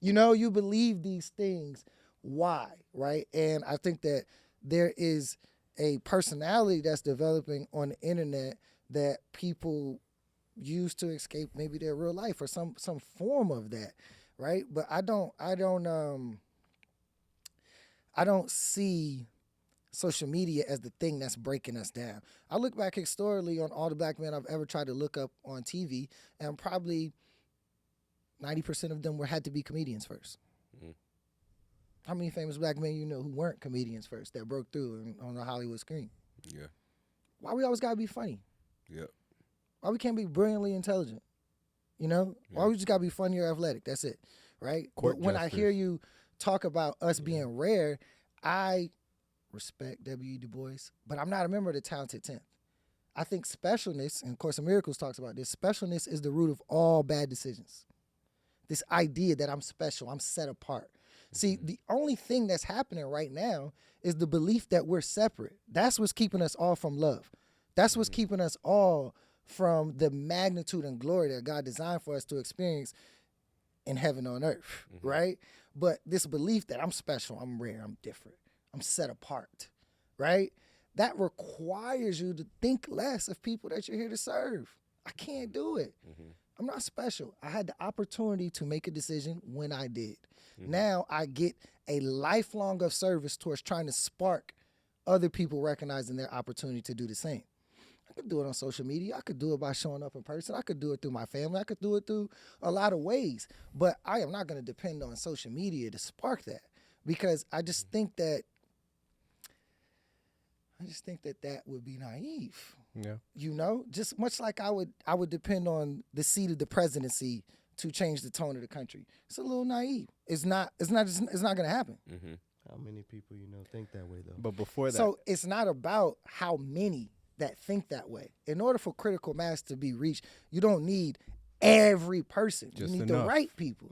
You believe these things. Why? Right? And I think that there is a personality that's developing on the internet that people use to escape maybe their real life or some form of that, right? But I don't see social media as the thing that's breaking us down. I look back historically on all the black men I've ever tried to look up on TV, and probably 90% of them had to be comedians first. How many famous black men you know who weren't comedians first that broke through on the Hollywood screen? Yeah. Why we always gotta be funny? Yep. Why we can't be brilliantly intelligent? Why we just gotta be funny or athletic? That's it, right? Court But when I justice. hear you talk about us being rare, I respect W.E. Du Bois, but I'm not a member of the Talented 10th. I think specialness, and of course, Miracles talks about this, specialness is the root of all bad decisions. This idea that I'm special, I'm set apart. See, the only thing that's happening right now is the belief that we're separate. That's what's keeping us all from love. That's what's keeping us all from the magnitude and glory that God designed for us to experience in heaven on earth, right? But this belief that I'm special, I'm rare, I'm different, I'm set apart, right? That requires you to think less of people that you're here to serve. I can't do it. I'm not special. I had the opportunity to make a decision when I did. Now I get a lifelong of service towards trying to spark other people recognizing their opportunity to do the same. I could do it on social media. I could do it by showing up in person. I could do it through my family. I could do it through a lot of ways. But I am not going to depend on social media to spark that, because I just think that that would be naive. Yeah. Just much like I would depend on the seat of the presidency to change the tone of the country. It's a little naive. It's not going to happen. How many people think that way though? But before that, So it's not about how many that think that way. In order for critical mass to be reached, you don't need every person. Just you need the enough. right people.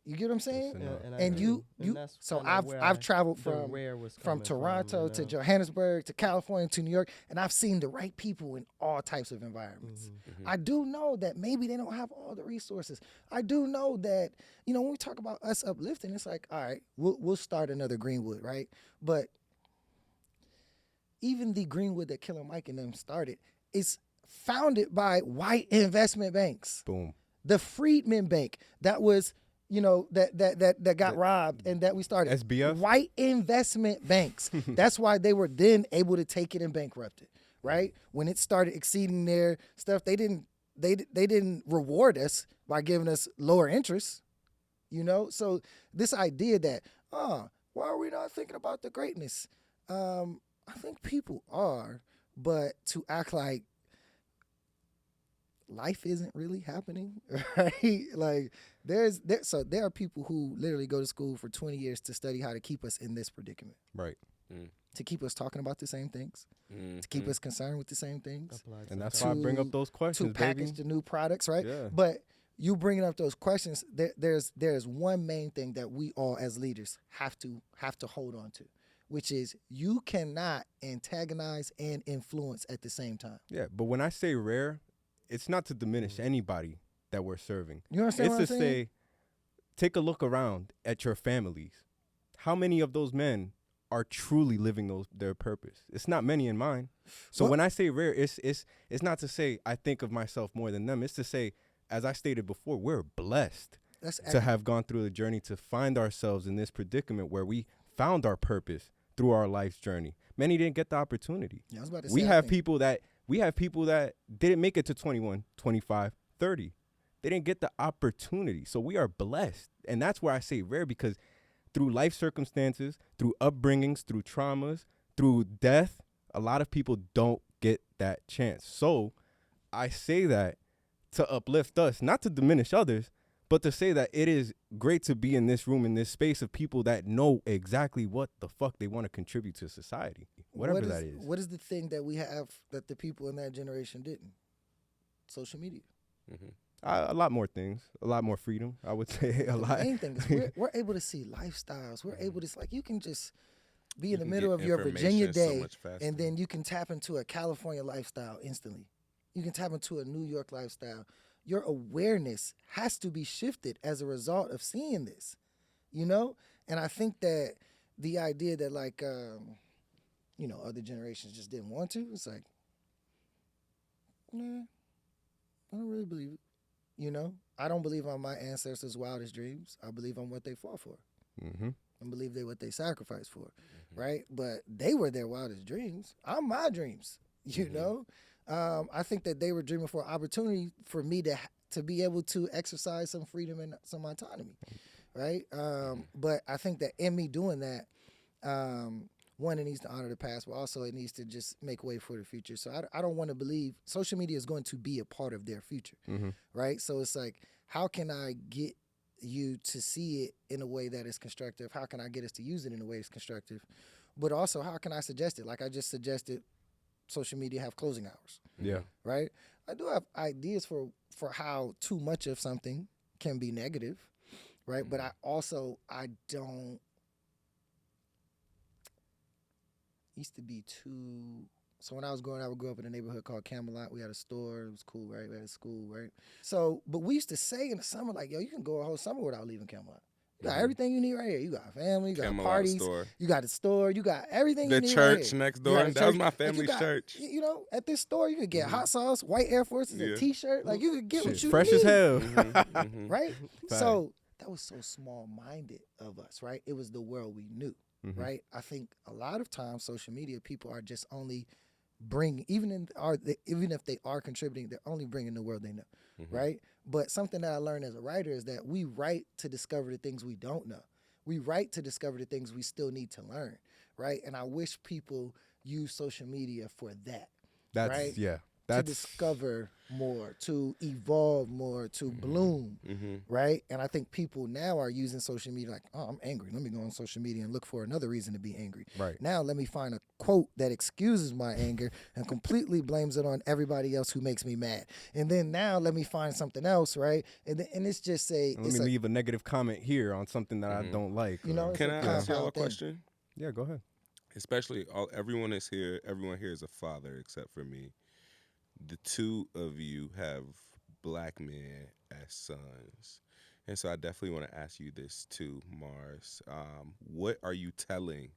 You get what I'm saying? Listen up. I And agree. you that's so kinda where I've traveled the from rare was from coming Toronto to you know? Johannesburg to California to New York, and I've seen the right people in all types of environments. I do know that maybe they don't have all the resources. I do know that, you know, when we talk about us uplifting, it's like, all right, we'll start another Greenwood, right? But even the Greenwood that Killer Mike and them started is founded by white investment banks. Boom. The Freedman Bank that was, you know, that got robbed and that we started. SBF? White investment banks. That's why they were then able to take it and bankrupt it, right? When it started exceeding their stuff, they didn't reward us by giving us lower interest, you know? So this idea that, why are we not thinking about the greatness? I think people are, but to act like life isn't really happening, right? Like there are people who literally go to school for 20 years to study how to keep us in this predicament, Right. to keep us talking about the same things, to keep us concerned with the same things, Applied And that's to- why I bring up those to questions, package baby. the new products, right? Yeah. But you bringing up those questions, there's one main thing that we all as leaders have to hold on to, which is you cannot antagonize and influence at the same time. Yeah, but when I say rare, it's not to diminish anybody that we're serving. You understand It's what I'm to saying? say, take a look around at your families. How many of those men are truly living their purpose? It's not many in mine. So Well- when I say rare, it's not to say I think of myself more than them. It's to say, as I stated before, we're blessed That's to have gone through the journey to find ourselves in this predicament where we found our purpose through our life's journey. Many didn't get the opportunity. Yeah, I was about to say, We I have think- people that didn't make it to 21, 25, 30. They didn't get the opportunity. So we are blessed. And that's where I say rare, because through life circumstances, through upbringings, through traumas, through death, a lot of people don't get that chance. So I say that to uplift us, not to diminish others, but to say that it is great to be in this room, in this space of people that know exactly what the fuck they want to contribute to society, whatever that is. What is the thing that we have that the people in that generation didn't? Social media. A lot more things, a lot more freedom. I would say a The lot. main thing is we're able to see lifestyles. We're able to, like, you can just be You in the can middle get of your Virginia information so day, much faster. and then you can tap into a California lifestyle instantly. You can tap into a New York lifestyle. Your awareness has to be shifted as a result of seeing this, you know? And I think that the idea that, like, you know, other generations just didn't want to, it's like, nah, I don't really believe it. You know, I don't believe on my ancestors' wildest dreams. I believe on what they fought for. Mm-hmm. I believe they what they sacrificed for, right? But they were their wildest dreams. I'm my dreams, you know? I think that they were dreaming for an opportunity for me to be able to exercise some freedom and some autonomy, right? But I think that in me doing that, one, it needs to honor the past, but also it needs to just make way for the future. So I don't want to believe social media is going to be a part of their future, right? So it's like, how can I get you to see it in a way that is constructive? How can I get us to use it in a way that's constructive? But also, how can I suggest it? Like I just suggested, social media have closing hours, Yeah. right? I do have ideas for how too much of something can be negative, right? But I don't used to be too. So when I was growing up, I grew up in a neighborhood called Camelot. We had a store. It was cool, right? We had a school, right? So, but we used to say in the summer, like, yo, you can go a whole summer without leaving Camelot. You got everything you need right here. You got family, you got Camelot parties, store. you got the store, you got everything The you need church right here. next You door. got a That was church. my Like, you family's got- church. You know, at this store, you could get hot sauce, white Air Forces, a Yeah. T-shirt. Like, you could get what Shit, you fresh need. as hell. Right? Fact. So that was so small-minded of us, right? It was the world we knew, right? I think a lot of times social media people are just only bring, even if they are contributing, they're only bringing the world they know, right? But something that I learned as a writer is that we write to discover the things we don't know. We write to discover the things we still need to learn, right? And I wish people use social media for that. That's Right? to discover more, to evolve more, to bloom, right? And I think people now are using social media like, oh, I'm angry. Let me go on social media and look for another reason to be angry. Right. Now let me find a quote that excuses my anger and completely blames it on everybody else who makes me mad. And then now let me find something else, right? And it's just Let me leave a negative comment here on something that I don't like. You know, Can I ask y'all a thing. question? Yeah, go ahead. Especially everyone here is a father except for me. The two of you have black men as sons. And so I definitely want to ask you this too, Mars. What are you telling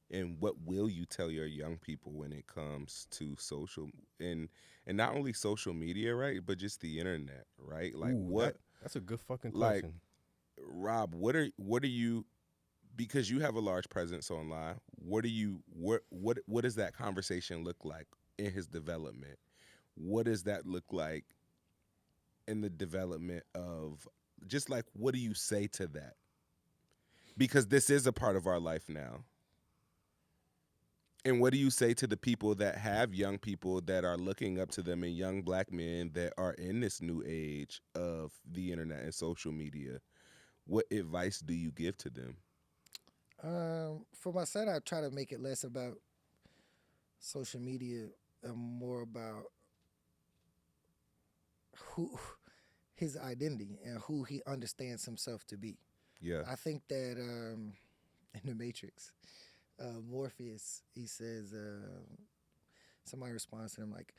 and what will you tell your young people when it comes to social and not only social media, right, but just the internet, right? Like that's a good fucking like question. Rob, what are you, because you have a large presence online, what does that conversation look like in his development? What does that look like in the development of just like, what do you say to that? Because this is a part of our life now. And what do you say to the people that have young people that are looking up to them and young black men that are in this new age of the internet and social media? What advice do you give to them? For my son, I try to make it less about social media and more about who his identity and who he understands himself to be. Yeah. I think that in the Matrix, Morpheus, he says, somebody responds to him like,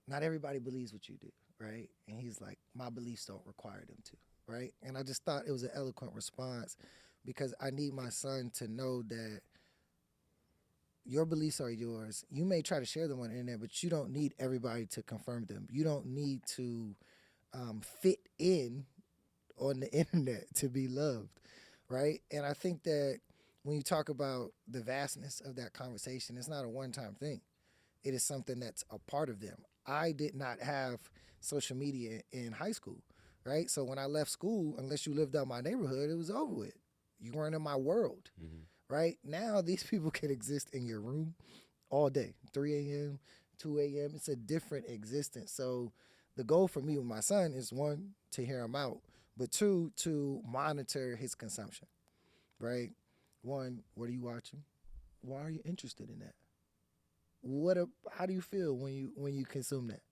not everybody believes what you do, right? And he's like, my beliefs don't require them to, right? And I just thought it was an eloquent response because I need my son to know that your beliefs are yours. You may try to share them on the internet, but you don't need everybody to confirm them. You don't need to fit in on the internet to be loved, right? And I think that when you talk about the vastness of that conversation, it's not a one-time thing. It is something that's a part of them. I did not have social media in high school, right? So when I left school, unless you lived out my neighborhood, it was over with. You weren't in my world, right? Now these people can exist in your room all day, 3 a.m., 2 a.m. It's a different existence. So the goal for me with my son is, one, to hear him out, but two, to monitor his consumption, right? One, what are you watching? Why are you interested in that? How do you feel when you consume that,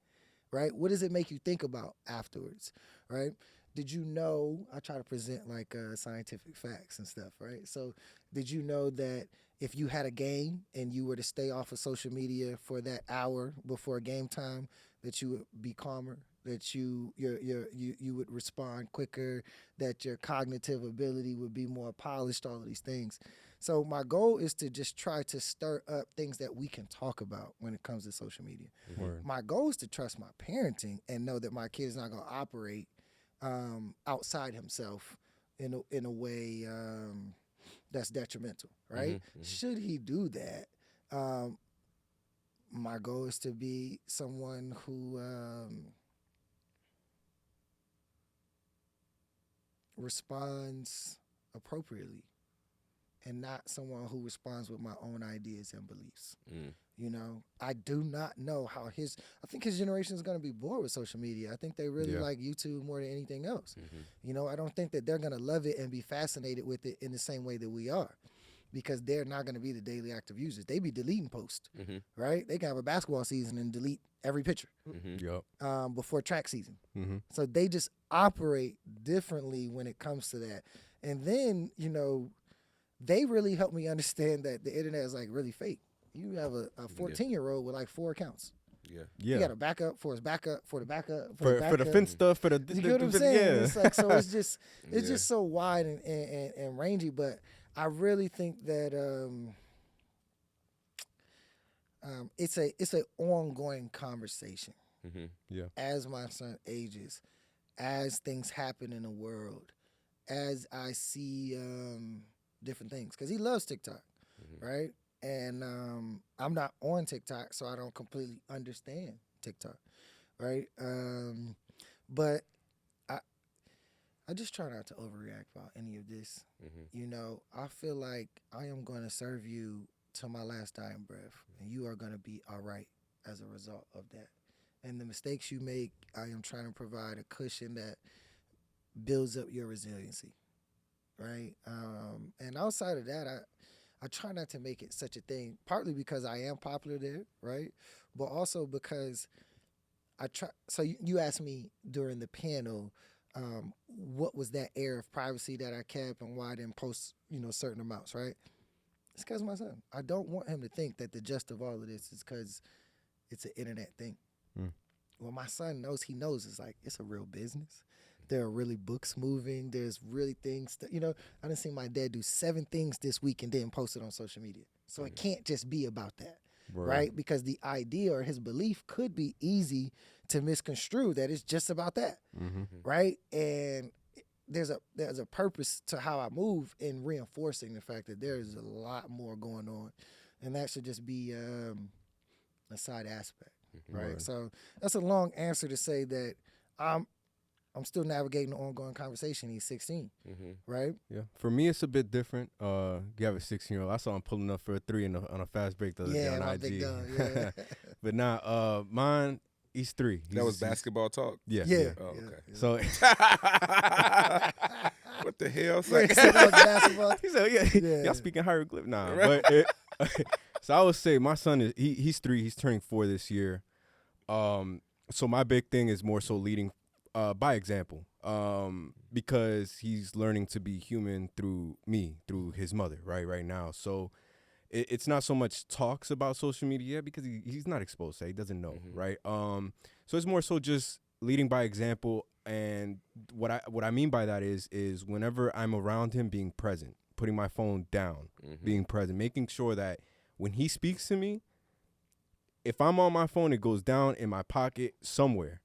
right? What does it make you think about afterwards, right? Did you know, I try to present like scientific facts and stuff, right? So did you know that if you had a game and you were to stay off of social media for that hour before game time, that you would be calmer, that you would respond quicker, that your cognitive ability would be more polished, all of these things. So my goal is to just try to stir up things that we can talk about when it comes to social media. Word. My goal is to trust my parenting and know that my kid is not going to operate outside himself in a way that's detrimental, right? Should he do that, my goal is to be someone who responds appropriately and not someone who responds with my own ideas and beliefs. You know, I do not know how I think his generation is going to be bored with social media. I think they really like YouTube more than anything else. You know, I don't think that they're going to love it and be fascinated with it in the same way that we are, because they're not going to be the daily active users. They be deleting posts, right? They can have a basketball season and delete every picture before track season. So they just operate differently when it comes to that. And then, you know, they really helped me understand that the internet is like really fake. You have a 14-year-old with like 4 accounts. Yeah. You got a backup for his backup for the backup For the fence stuff, for the you get what I'm saying? Yeah. It's like, so it's just so wide and rangy. But I really think that it's an ongoing conversation. Yeah. As my son ages, as things happen in the world, as I see different things, because he loves TikTok, right? And I'm not on TikTok, so I don't completely understand TikTok, right? But I just try not to overreact about any of this. You know, I feel like I am going to serve you to my last dying breath, and you are going to be all right as a result of that. And the mistakes you make, I am trying to provide a cushion that builds up your resiliency, right? And outside of that, I try not to make it such a thing, partly because I am popular there, right? But also because I try. So you asked me during the panel, what was that air of privacy that I kept and why I didn't post, certain amounts, right? It's because of my son. I don't want him to think that the gist of all of this is because it's an internet thing. Well, my son knows. He knows it's a real business. There are really books moving. There's really things that, I done seen my dad do 7 things this week and didn't post it on social media. So it can't just be about that, right? Because the idea or his belief could be easy to misconstrue that it's just about that, right? And there's a purpose to how I move in reinforcing the fact that there is a lot more going on. And that should just be a side aspect, right? So that's a long answer to say that I'm still navigating the ongoing conversation. He's 16, right? Yeah. For me, it's a bit different. You have a 16-year-old. I saw him pulling up for a 3 on a fast break the other day on my IG. big dog, yeah. But mine, he's 3. That was basketball talk? Yeah. Oh, okay. Yeah. So what the hell? It's Yeah, like, so that was basketball. he said, Yeah. y'all speaking hieroglyph? Nah. Right. But so I would say my son he's 3. He's turning 4 this year. So my big thing is more so leading by example, because he's learning to be human through me, through his mother, right now. So it's not so much talks about social media because he's not exposed to it. He doesn't know, right? So it's more so just leading by example. And what I mean by that is whenever I'm around him, being present, putting my phone down, being present, making sure that when he speaks to me, if I'm on my phone, it goes down in my pocket somewhere,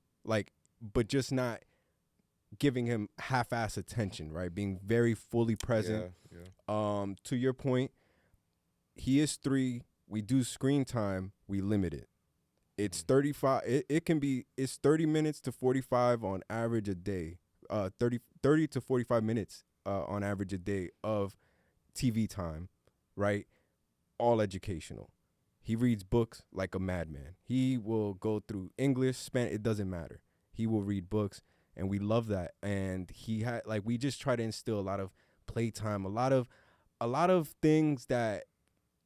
but just not giving him half-ass attention, right? Being very fully present. Yeah. To your point, he is 3. We do screen time. We limit it. It's 35. It's 30 minutes to 45 on average a day. 30 to 45 minutes on average a day of TV time, right? All educational. He reads books like a madman. He will go through English, Spanish, it doesn't matter. He will read books, and we love that. And we just try to instill a lot of playtime, a lot of things that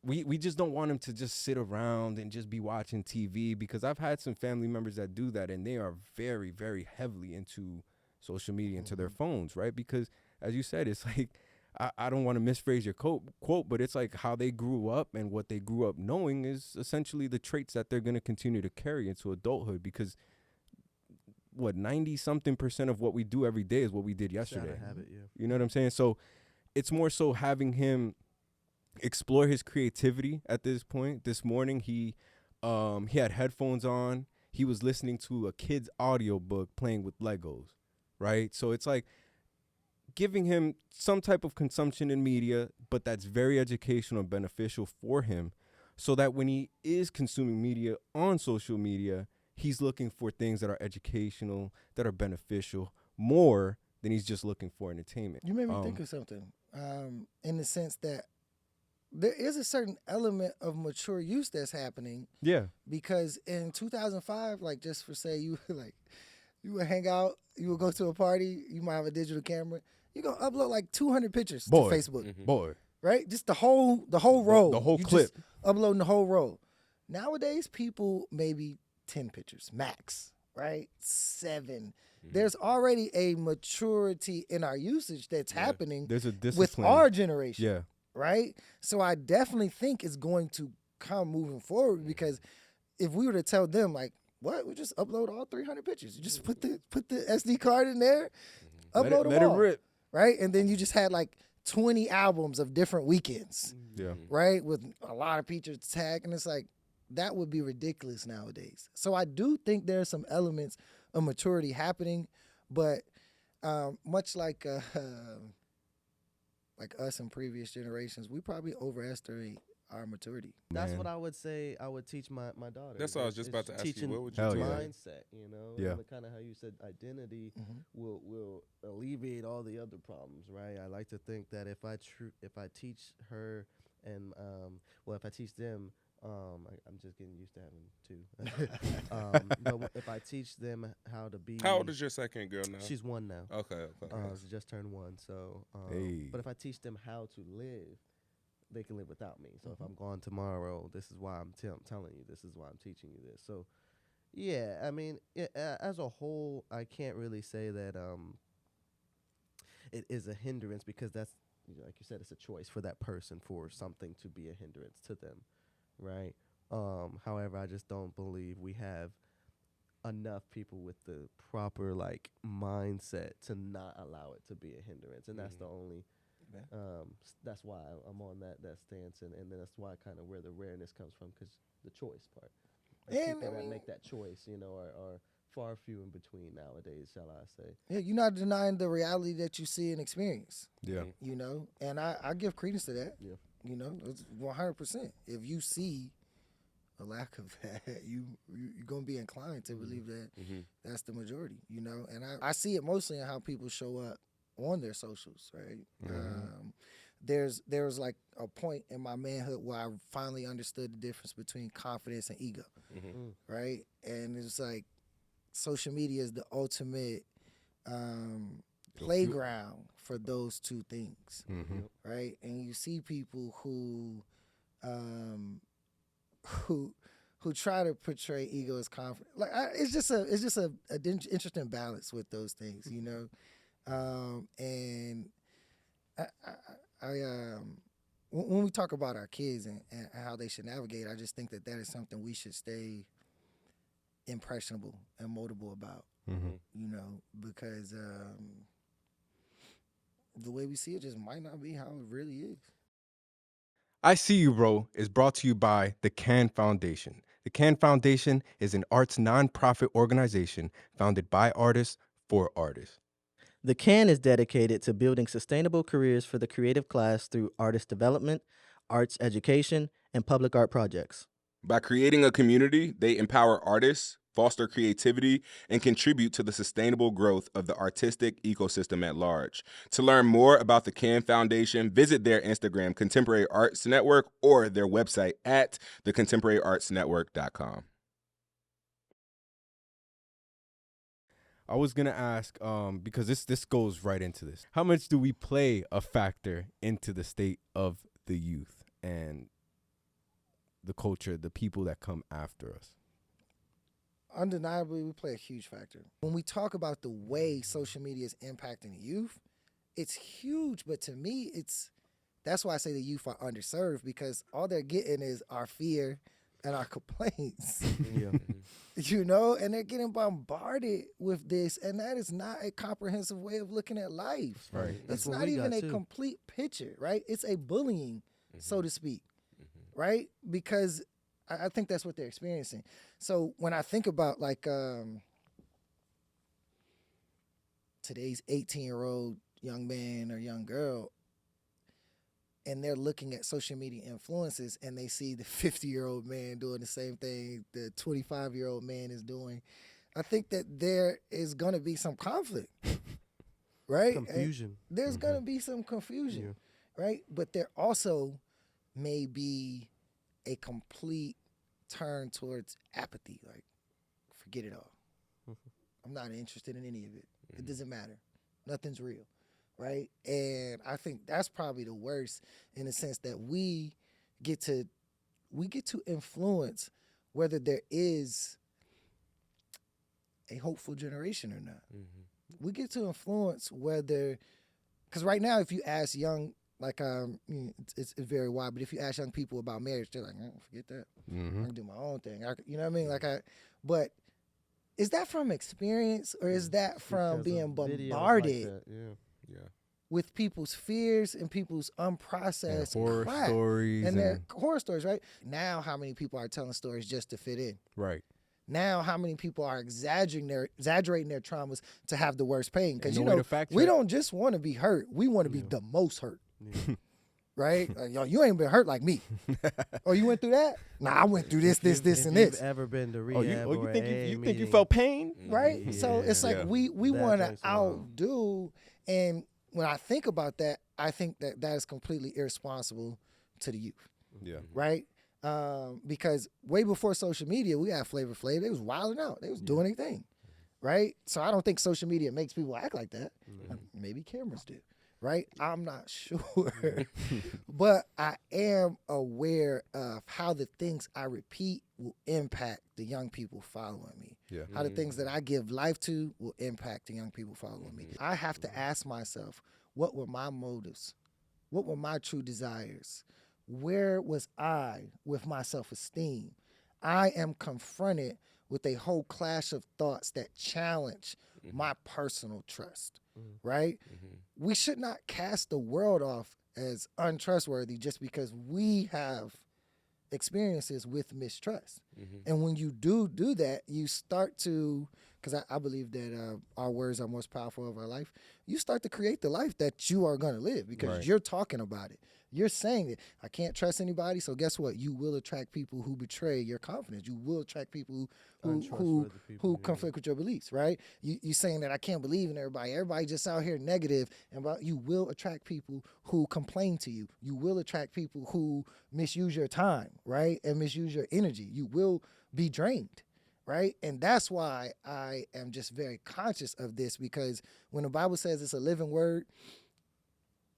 we just don't want him to just sit around and just be watching TV, because I've had some family members that do that, and they are very, very heavily into social media, into their phones, right? Because as you said, it's like, I don't want to misphrase your quote, but it's like how they grew up and what they grew up knowing is essentially the traits that they're going to continue to carry into adulthood, because 90-something% of what we do every day is what we did yesterday. Habit, yeah. You know what I'm saying? So it's more so having him explore his creativity at this point. This morning, he had headphones on. He was listening to a kid's audiobook playing with Legos, right? So it's like giving him some type of consumption in media, but that's very educational and beneficial for him, so that when he is consuming media on social media, he's looking for things that are educational, that are beneficial, more than he's just looking for entertainment. You made me think of something, in the sense that there is a certain element of mature use that's happening. Yeah. Because in 2005, just for say you would hang out, you would go to a party, you might have a digital camera, you're gonna upload 200 pictures to Facebook. Boy. Right? Just the whole roll. The whole You clip. just uploading the whole roll. Nowadays, people maybe 10 pictures max, right? 7. There's already a maturity in our usage that's happening. There's a discipline with our generation. Yeah. Right? So I definitely think it's going to come moving forward, because if we were to tell them what, we just upload all 300 pictures. You just put the SD card in there, upload them let all. it rip. Right? And then you just had 20 albums of different weekends. Yeah. Right? With a lot of features tagged, and it's that would be ridiculous nowadays. So I do think there are some elements of maturity happening, but much like us in previous generations, we probably overestimate our maturity. That's Man. what I would say. I would teach my daughter. That's what I was just about to ask you. Teaching What would you Hell do? yeah. mindset, Yeah. and kind of how you said identity will alleviate all the other problems, right? I like to think that if I teach her and if I teach them I'm just getting used to having two. But if I teach them how to be, How old is your second girl now? she's 1 now. Okay. She just turned 1. So, Hey. but if I teach them how to live, they can live without me. So if I'm gone tomorrow, this is why I'm telling you. This is why I'm teaching you this. So, yeah, I mean, as a whole, I can't really say that it is a hindrance, because that's, like you said, it's a choice for that person for something to be a hindrance to them, right? However, I just don't believe we have enough people with the proper like mindset to not allow it to be a hindrance, and that's the only. That's why I'm on that stance, and then that's why kind of where the rareness comes from, because the choice part. Like And, people I that mean- make that choice, are far few in between nowadays, shall I say? Yeah, you're not denying the reality that you see and experience. Yeah. And I give credence to that. Yeah. It's 100%. If you see a lack of that, you're gonna be inclined to believe that that's the majority. And I see it mostly in how people show up on their socials, right? There's like a point in my manhood where I finally understood the difference between confidence and ego, right? And it's like social media is the ultimate playground for those two things, right? And you see people who try to portray ego as confident. Like it's just a interesting balance with those things, and when we talk about our kids and how they should navigate, I just think that is something we should stay impressionable and moldable about, because the way we see it just might not be how it really is. I See You, Bro is brought to you by the CAN Foundation. The CAN Foundation is an arts nonprofit organization founded by artists for artists. The CAN is dedicated to building sustainable careers for the creative class through artist development, arts education, and public art projects. By creating a community, they empower artists, foster creativity, and contribute to the sustainable growth of the artistic ecosystem at large. To learn more about the CAN Foundation, visit their Instagram, Contemporary Arts Network, or their website at thecontemporaryartsnetwork.com. I was gonna ask, because this goes right into this. How much do we play a factor into the state of the youth and the culture, the people that come after us? Undeniably, we play a huge factor. When we talk about the way social media is impacting the youth, it's huge. But to me, that's why I say the youth are underserved, because all they're getting is our fear and our complaints. And they're getting bombarded with this, and that is not a comprehensive way of looking at life. Right. That's It's what not we even got, a too. complete picture, right? It's a bullying, so to speak, right? Because I think that's what they're experiencing. So when I think about like today's 18-year-old young man or young girl, and they're looking at social media influences, and they see the 50-year-old man doing the same thing the 25-year-old man is doing, I think that there is going to be some conflict, right? Confusion. And there's going to be some confusion, right? But there also may be a complete turn towards apathy, like forget it all. I'm not interested in any of it. It doesn't matter. Nothing's real. Right? And I think that's probably the worst, in the sense that we get to influence whether there is a hopeful generation or not. We get to influence whether, because right now, if you ask young, like it's very wide, but if you ask young people about marriage, they're like, forget that. I can do my own thing. You know what I mean? But is that from experience, or is that from Because being of videos like bombarded that, with people's fears and people's unprocessed horror crap stories and their horror stories, right? Now, how many people are telling stories just to fit in? Right. Now, how many people are exaggerating their traumas to have the worst pain? Because no way to fact we check. don't just want to be hurt; we want to be the most hurt. Right? Like, yo, you ain't been hurt like me. Oh, you went through that? Nah, I went through this, and if this. you've ever been to rehab you or think AA you think you meeting, felt pain? Right? So it's like Yeah. we That want to takes a while. outdo. And when I think about that, I think that is completely irresponsible to the youth. Yeah. Right? Because way before social media, we had Flavor Flav. They was wilding out. They was doing their thing, right? So I don't think social media makes people act like that. Maybe cameras do, right? I'm not sure. But I am aware of how the things I repeat will impact the young people following me. Yeah. How the things that I give life to will impact the young people following me. I have to ask myself, what were my motives? What were my true desires? Where was I with my self-esteem? I am confronted with a whole clash of thoughts that challenge my personal trust, right? We should not cast the world off as untrustworthy just because we have experiences with mistrust. And when you do that, you start to, because I believe that our words are most powerful of our life, you start to create the life that you are going to live because you're talking about it. You're saying it. I can't trust anybody, so guess what? You will attract people who betray your confidence. You will attract people who conflict with your beliefs, right? You saying that I can't believe in everybody. Everybody just out here negative, and you will attract people who complain to you. You will attract people who misuse your time, right? And misuse your energy. You will be drained, right? And that's why I am just very conscious of this, because when the Bible says it's a living word,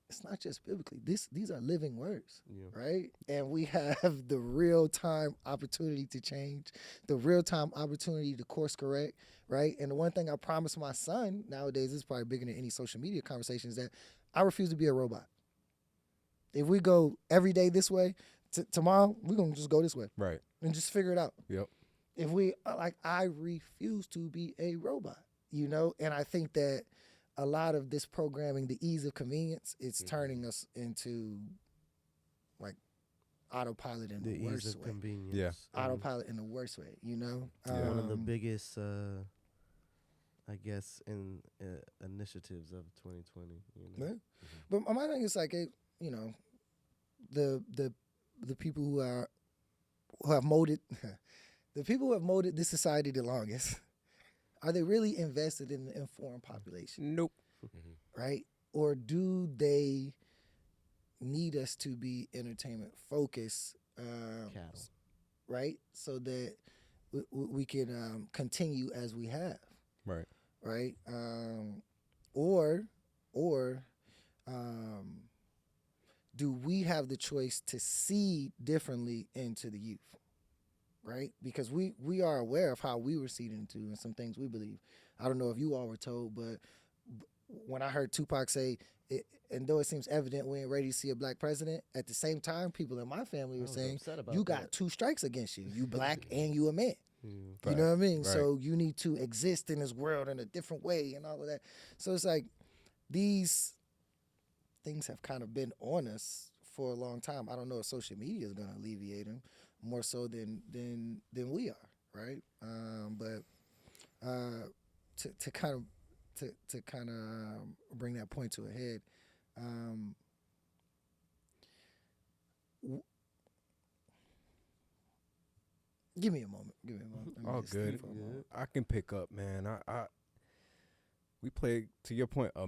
it's not just biblically. These are living words, right? And we have the real-time opportunity to change, the real-time opportunity to course correct, right? And the one thing I promise my son nowadays, is probably bigger than any social media conversation, is that I refuse to be a robot. If we go every day this way, tomorrow we're going to just go this way. Right. And just figure it out. Yep. If we, I refuse to be a robot, And I think that a lot of this programming, the ease of convenience, it's turning us into like autopilot in the worst ease of way. Convenience. Yeah. Autopilot in the worst way, One of the biggest, I guess, initiatives of 2020. Yeah. But my thing is like, the people who have molded, the people who have molded this society the longest. Are they really invested in the informed population? Nope. Right? Or do they need us to be entertainment focused, Cattle. right? So that we can continue as we have. Right. Right? Or do we have the choice to see differently into the youth? Right? Because we are aware of how we were seeded into and some things we believe. I don't know if you all were told, but when I heard Tupac say, and though it seems evident we ain't ready to see a black president, at the same time, people in my family were saying, you got 2 strikes against you. You black and you a man. You know what I mean? Right. So you need to exist in this world in a different way and all of that. So it's like these things have kind of been on us for a long time. I don't know if social media is going to alleviate them more so than we are, right? But to kind of bring that point to a head, give me a moment. Let me All just good. think for a moment. I can pick up, man. We played, to your point, a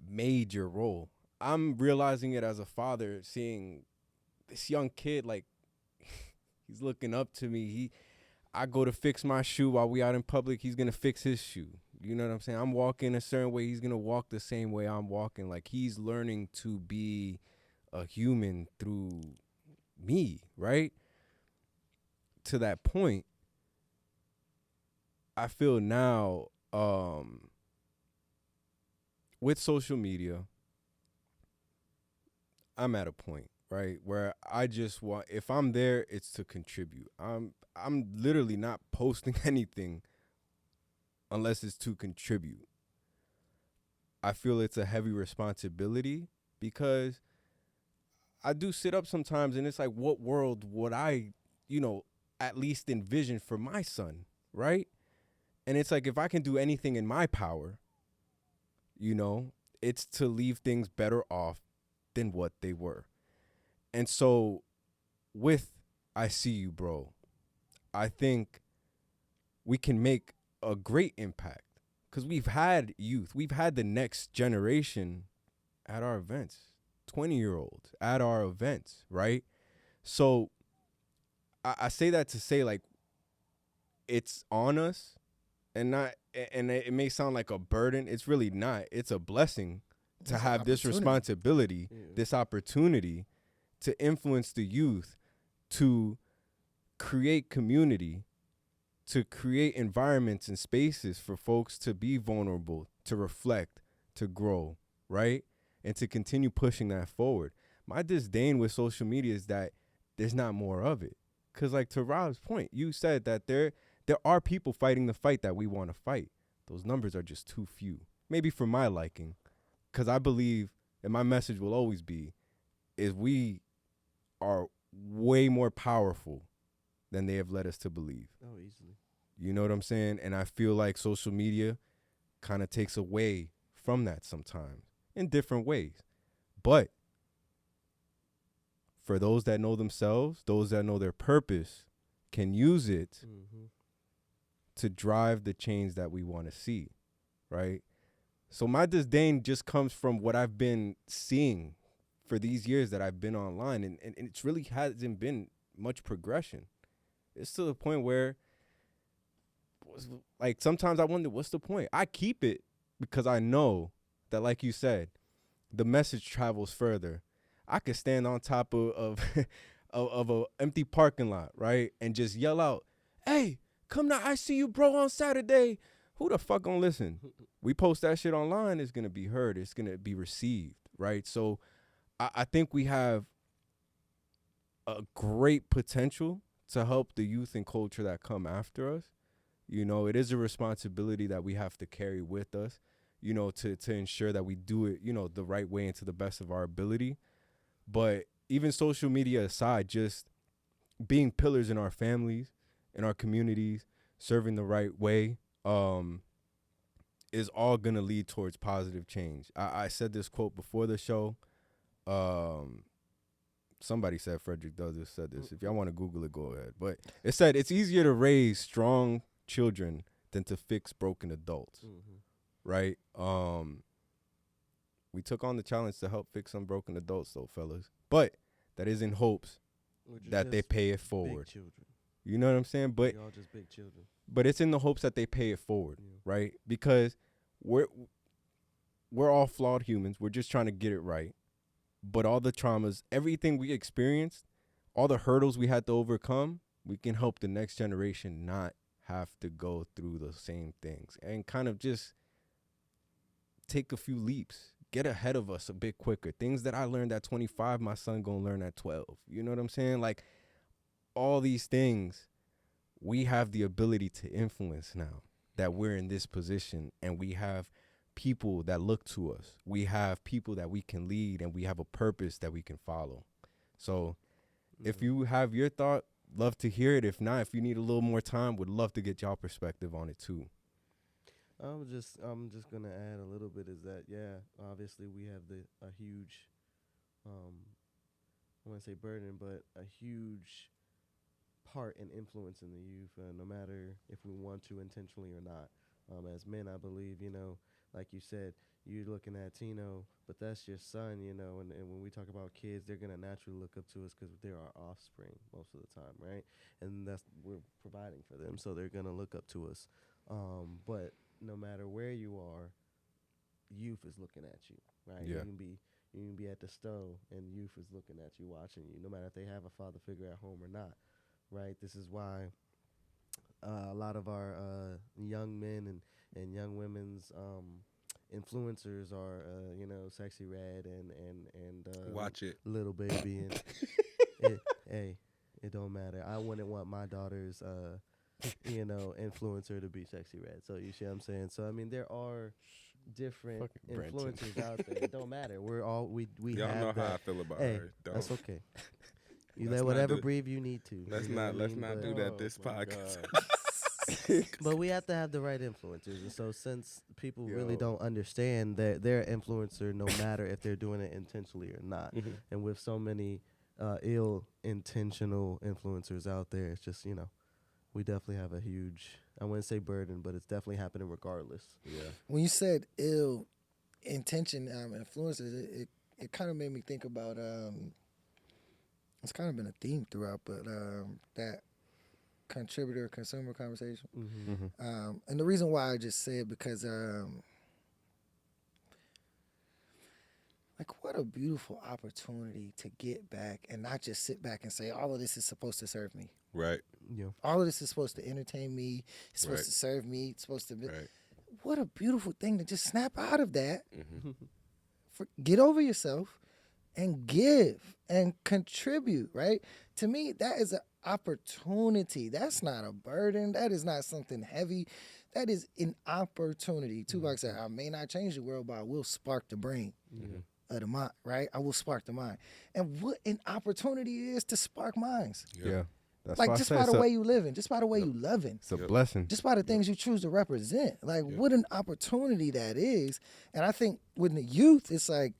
major role. I'm realizing it as a father, seeing this young kid, like, he's looking up to me. I go to fix my shoe while we out in public. He's going to fix his shoe. You know what I'm saying? I'm walking a certain way. He's going to walk the same way I'm walking. Like, he's learning to be a human through me, right? To that point, I feel now with social media, I'm at a point, right, where I just want, if I'm there, it's to contribute. I'm literally not posting anything unless it's to contribute. I feel it's a heavy responsibility because I do sit up sometimes and it's like, what world would I, at least envision for my son, right? And it's like, if I can do anything in my power, it's to leave things better off than what they were. And so with I See You, Bro, I think we can make a great impact because we've had youth. We've had the next generation at our events, 20-year-olds at our events, right? So I say that to say, like, it's on us, and not, and it may sound like a burden. It's really not. It's a blessing to It's an have this opportunity. responsibility, this opportunity to influence the youth, to create community, to create environments and spaces for folks to be vulnerable, to reflect, to grow, right? And to continue pushing that forward. My disdain with social media is that there's not more of it. Because, like, to Rob's point, you said that there are people fighting the fight that we want to fight. Those numbers are just too few. Maybe for my liking. Because I believe, and my message will always be, is we are way more powerful than they have led us to believe. Oh, easily. You know what I'm saying? And I feel like social media kind of takes away from that sometimes in different ways. But for those that know themselves, those that know their purpose, can use it to drive the change that we want to see, right? So my disdain just comes from what I've been seeing for these years that I've been online, and it really hasn't been much progression. It's to the point where, like, sometimes I wonder, what's the point? I keep it because I know that, like you said, the message travels further. I could stand on top of of a empty parking lot, right, and just yell out, "Hey, come to I See You, bro, on Saturday." Who the fuck gonna listen? We post that shit online, it's gonna be heard, it's gonna be received, right? So I think we have a great potential to help the youth and culture that come after us. You know, it is a responsibility that we have to carry with us, you know, to ensure that we do it, you know, the right way and to the best of our ability. But even social media aside, just being pillars in our families, in our communities, serving the right way, is all gonna lead towards positive change. I said this quote before the show. Somebody said, Frederick Douglass said this. If y'all want to Google it, go ahead. But it said, it's easier to raise strong children than to fix broken adults, right? We took on the challenge to help fix some broken adults, though, fellas. But that is in hopes that they pay it forward. You know what I'm saying? But Y'all just big children. But it's in the hopes that they pay it forward, right? Because we're all flawed humans. We're just trying to get it right. But all the traumas, everything we experienced, all the hurdles we had to overcome, we can help the next generation not have to go through the same things and kind of just take a few leaps, get ahead of us a bit quicker. Things that I learned at 25, my son gonna learn at 12. You know what I'm saying? Like, all these things we have the ability to influence now that we're in this position, and we have people that look to us. We have people that we can lead, and we have a purpose that we can follow. So if you have your thought, love to hear it. If not, if you need a little more time, would love to get y'all perspective on it too. I'm just gonna add a little bit is that, yeah, obviously we have a huge, I want to say burden, but a huge part in influencing the youth, no matter if we want to intentionally or not. As men, I believe, you know, like you said, you're looking at Tino, but that's your son, you know, and when we talk about kids, they're going to naturally look up to us because they're our offspring most of the time, right? And we're providing for them, so they're going to look up to us. But no matter where you are, youth is looking at you, right? Yeah. You can be at the stove, and youth is looking at you, watching you, no matter if they have a father figure at home or not, right? This is why a lot of our young men and young women's influencers are, you know, Sexy Red and Watch it. Little Baby, and it don't matter. I wouldn't want my daughter's you know, influencer to be Sexy Red. So you see what I'm saying? So I mean, there are different influencers out there. It don't matter. We're all we Y'all have know that. how I feel about Hey, her. Don't. that's okay. You Let's let not whatever do- breathe you need to. Let's you know not what I let's mean? not But- do that this podcast. But we have to have the right influencers, and so since people really Yo. don't understand that they're an influencer, no matter if they're doing it intentionally or not, and with so many ill intentional influencers out there, it's just, you know, we definitely have a huge, I wouldn't say burden, but it's definitely happening regardless. Yeah. When you said ill intention influences, it kind of made me think about it's kind of been a theme throughout, but that contributor consumer conversation. And the reason why I just said because like what a beautiful opportunity to get back and not just sit back and say all of this is supposed to serve me. Right. Yeah. All of this is supposed to entertain me. It's supposed Right. to serve me. It's supposed to be. Right. What a beautiful thing to just snap out of that. Mm-hmm. Get over yourself and give and contribute, right? To me, that is an opportunity. That's not a burden. That is not something heavy. That is an opportunity. Tupac said, I may not change the world, but I will spark the brain of the mind, right? I will spark the mind. And what an opportunity it is to spark minds. Yeah. That's Like why I just said by it's the a- way you living, just by the way you loving. It's a blessing. Just by the things you choose to represent. Like, what an opportunity that is. And I think with the youth, it's like,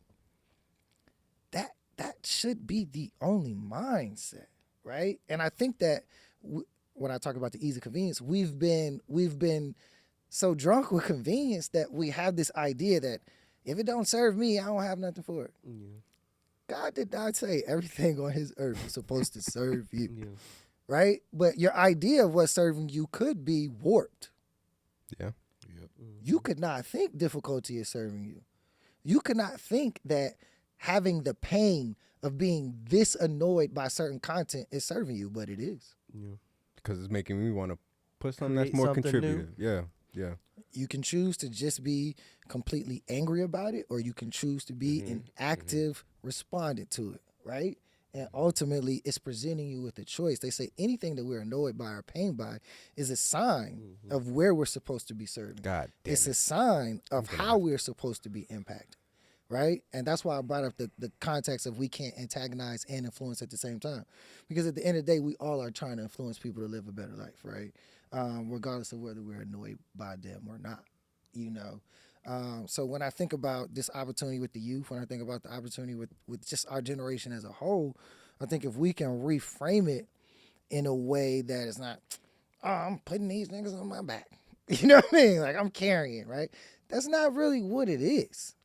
that should be the only mindset, right? And I think that when I talk about the ease of convenience, we've been so drunk with convenience that we have this idea that if it don't serve me, I don't have nothing for it. God did not say everything on his earth is supposed to serve you. Right? But your idea of what's serving you could be warped. Yeah. You could not think difficulty is serving you. You could not think that having the pain of being this annoyed by certain content is serving you, but it is. Because it's making me want to put something that's Create more something contributive. Yeah. You can choose to just be completely angry about it, or you can choose to be an active respondent to it, right? And ultimately, it's presenting you with a choice. They say anything that we're annoyed by or pained by is a sign of where we're supposed to be serving. God damn It's it. a sign of how we're supposed to be impacted, right? And that's why I brought up the context of we can't antagonize and influence at the same time. Because at the end of the day, we all are trying to influence people to live a better life, right? Regardless of whether we're annoyed by them or not, you know. So when I think about this opportunity with the youth, when I think about the opportunity with just our generation as a whole, I think if we can reframe it in a way that is not, oh, I'm putting these niggas on my back. You know what I mean? Like I'm carrying, right? That's not really what it is.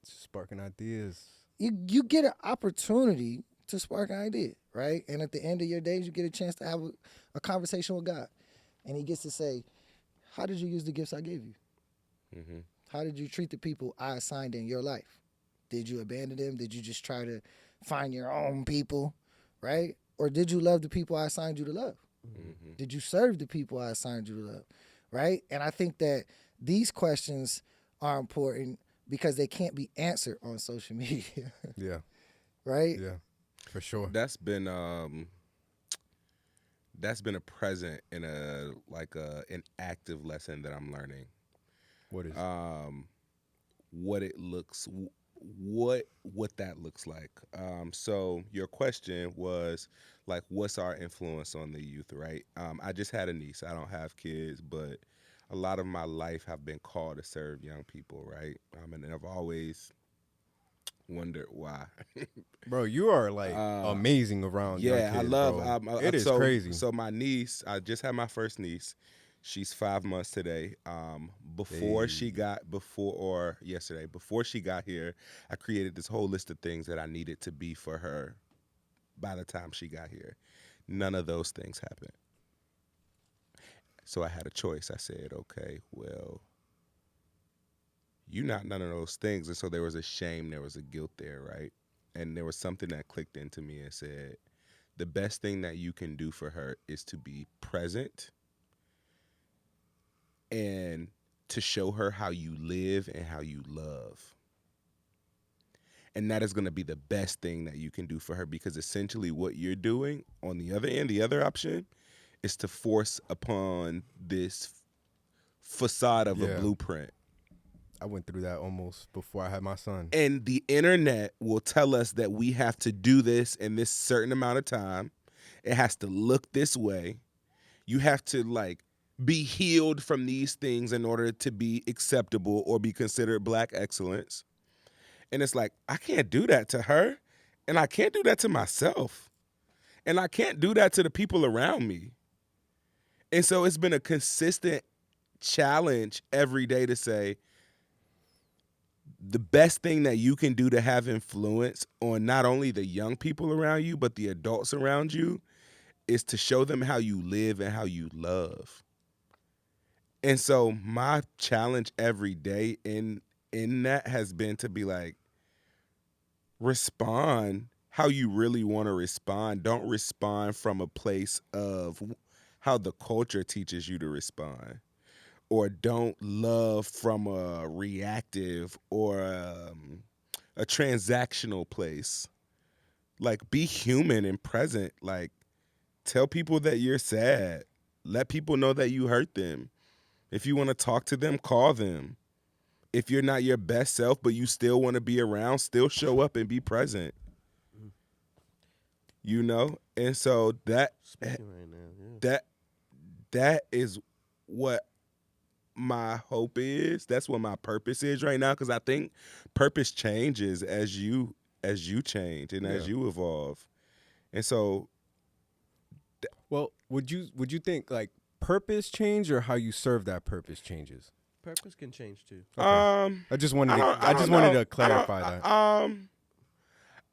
Sparking ideas. You get an opportunity to spark an idea, right? And at the end of your days, you get a chance to have a conversation with God. And he gets to say, how did you use the gifts I gave you? How did you treat the people I assigned in your life? Did you abandon them? Did you just try to find your own people, right? Or did you love the people I assigned you to love? Did you serve the people I assigned you to love, right? And I think that these questions are important because they can't be answered on social media, Yeah. right? Yeah. For sure. That's been a present in an active lesson that I'm learning. What is What it looks what that looks like. So your question was like, what's our influence on the youth, right? I just had a niece. I don't have kids, but a lot of my life have been called to serve young people, right? And I've always wondered why. Bro, you are like amazing around young Yeah, kids, I love. bro. It is crazy. So my niece, I just had my first niece. She's 5 months today. Before she got here, I created this whole list of things that I needed to be for her by the time she got here. None of those things happened. So I had a choice. I said, okay, well, you're not none of those things. And so there was a shame, there was a guilt there, right? And there was something that clicked into me and said, the best thing that you can do for her is to be present and to show her how you live and how you love. And that is going to be the best thing that you can do for her, because essentially what you're doing on the other end, the other option, is to force upon this facade of a blueprint. I went through that almost before I had my son. And the internet will tell us that we have to do this in this certain amount of time. It has to look this way. You have to like be healed from these things in order to be acceptable or be considered Black excellence. And it's like, I can't do that to her. And I can't do that to myself. And I can't do that to the people around me. And so it's been a consistent challenge every day to say, the best thing that you can do to have influence on not only the young people around you, but the adults around you is to show them how you live and how you love. And so my challenge every day in that has been to be like, respond how you really want to respond. Don't respond from a place of how the culture teaches you to respond. Or don't love from a reactive or a transactional place. Like, be human and present. Like, tell people that you're sad. Let people know that you hurt them. If you want to talk to them, call them. If you're not your best self, but you still want to be around, still show up and be present. You know? And so Speaking right now, yeah. that is what my hope is. That's what my purpose is right now, because I think purpose changes as you change and as you evolve. And so Well, would you think like purpose change or how you serve that purpose changes? Purpose can change too. Okay. I just wanted to clarify that.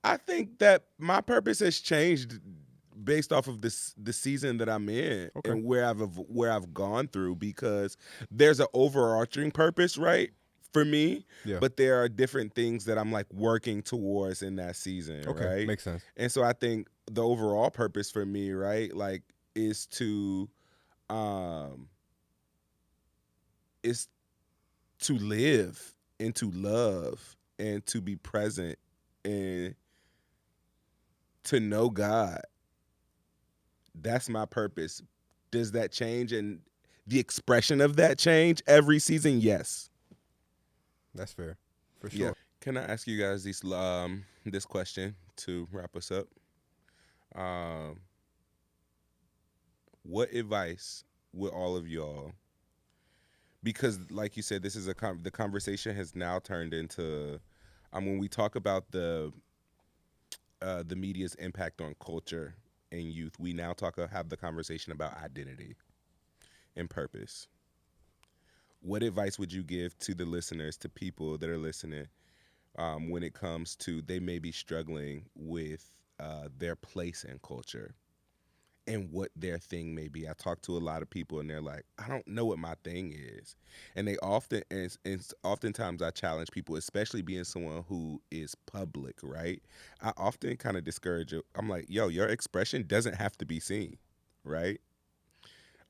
I think that my purpose has changed based off of the season that I'm in and where I've gone through, because there's an overarching purpose, right, for me, but there are different things that I'm like working towards in that season, right? Makes sense. And so I think the overall purpose for me, right, like is to live and to love and to be present and to know God. That's my purpose. Does that change and the expression of that change every season? Yes. That's fair. For sure. Yeah. Can I ask you guys this question to wrap us up? What advice would all of y'all, because like you said, this is the conversation has now turned into when we talk about the media's impact on culture and youth, we now have the conversation about identity and purpose. What advice would you give to the listeners, to people that are listening, when it comes to they may be struggling with their place in culture and what their thing may be? I talk to a lot of people and they're like, I don't know what my thing is. And they oftentimes I challenge people, especially being someone who is public, right? I often kind of discourage it. I'm like, yo, your expression doesn't have to be seen, right?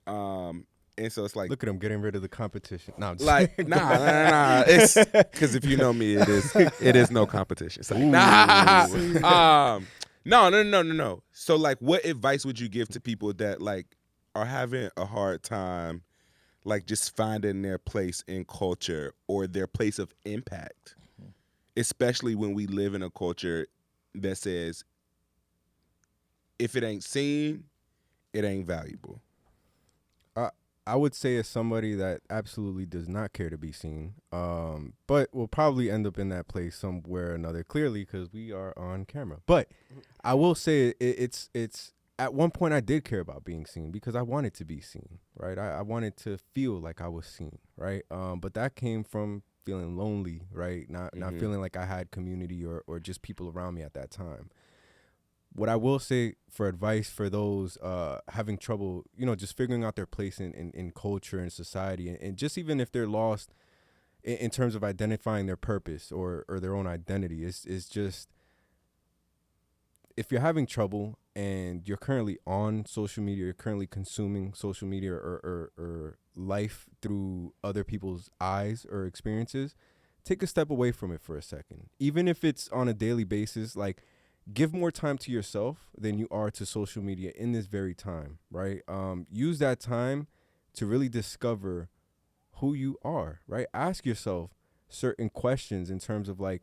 And so it's like, look at him getting rid of the competition. No, I'm just like, nah. It's because if you know me, it is no competition. It's like, nah. No. So like, what advice would you give to people that like are having a hard time, like just finding their place in culture or their place of impact, especially when we live in a culture that says, if it ain't seen, it ain't valuable? I would say as somebody that absolutely does not care to be seen, but will probably end up in that place somewhere or another, clearly, because we are on camera. But I will say it's at one point I did care about being seen because I wanted to be seen, right? I wanted to feel like I was seen, right? But that came from feeling lonely, right? Not feeling like I had community or just people around me at that time. What I will say for advice for those having trouble, just figuring out their place in culture and society, and just even if they're lost in terms of identifying their purpose or their own identity, is just, if you're having trouble and you're currently on social media, you're currently consuming social media or life through other people's eyes or experiences, take a step away from it for a second. Even if it's on a daily basis, like, give more time to yourself than you are to social media in this very time, right? Use that time to really discover who you are, right? Ask yourself certain questions in terms of like,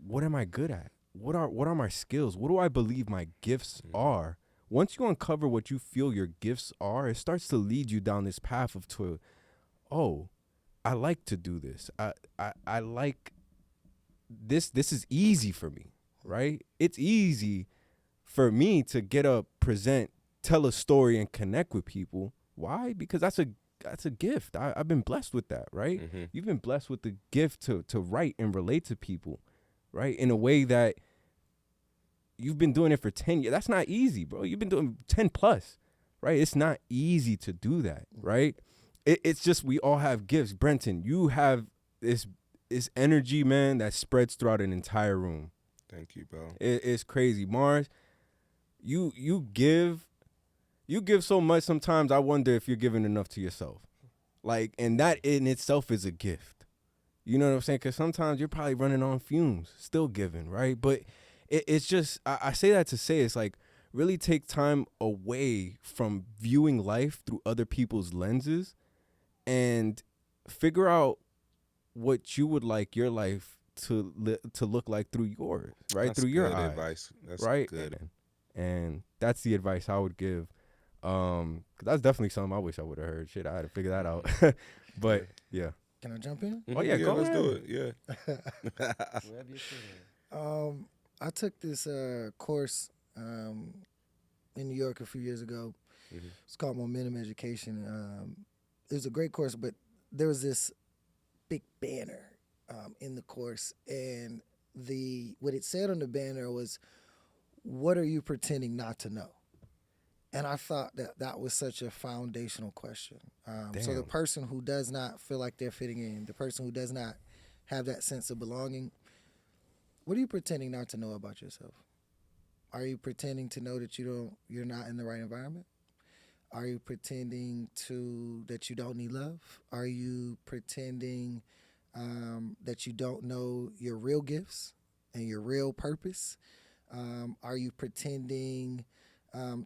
what am I good at? What are my skills? What do I believe my gifts are? Once you uncover what you feel your gifts are, it starts to lead you down this path I like to do this. I like this. This is easy for me. Right? It's easy for me to get up, present, tell a story, and connect with people. Why? Because that's a that's a gift. I've been blessed with that, right? Mm-hmm. You've been blessed with the gift to write and relate to people, right? In a way that you've been doing it for 10 years. That's not easy, bro. You've been doing 10 plus, right? It's not easy to do that, right? It's just we all have gifts. Brenton, you have this energy, man, that spreads throughout an entire room. Thank you, bro. It's crazy. Mars, you give so much sometimes I wonder if you're giving enough to yourself. Like, and that in itself is a gift. You know what I'm saying? Because sometimes you're probably running on fumes, still giving, right? But it's just, I say that to say it's like really take time away from viewing life through other people's lenses and figure out what you would like your life to look like through yours, right? That's through your good eyes, advice. That's right? good. And that's the advice I would give. 'Cause that's definitely something I wish I would have heard. Shit, I had to figure that out. But yeah. Can I jump in? Oh, yeah, go let's ahead. do it. Yeah. Wherever you're sitting. I took this course in New York a few years ago. Mhm. It's called Momentum Education. It was a great course, but there was this big banner in the course, and what it said on the banner was, "What are you pretending not to know?" And I thought that was such a foundational question. So the Damn. person who does not feel like they're fitting in, the person who does not have that sense of belonging, what are you pretending not to know about yourself? Are you pretending to know that you're not in the right environment? Are you pretending that you don't need love? Are you pretending that you don't know your real gifts and your real purpose? Are you pretending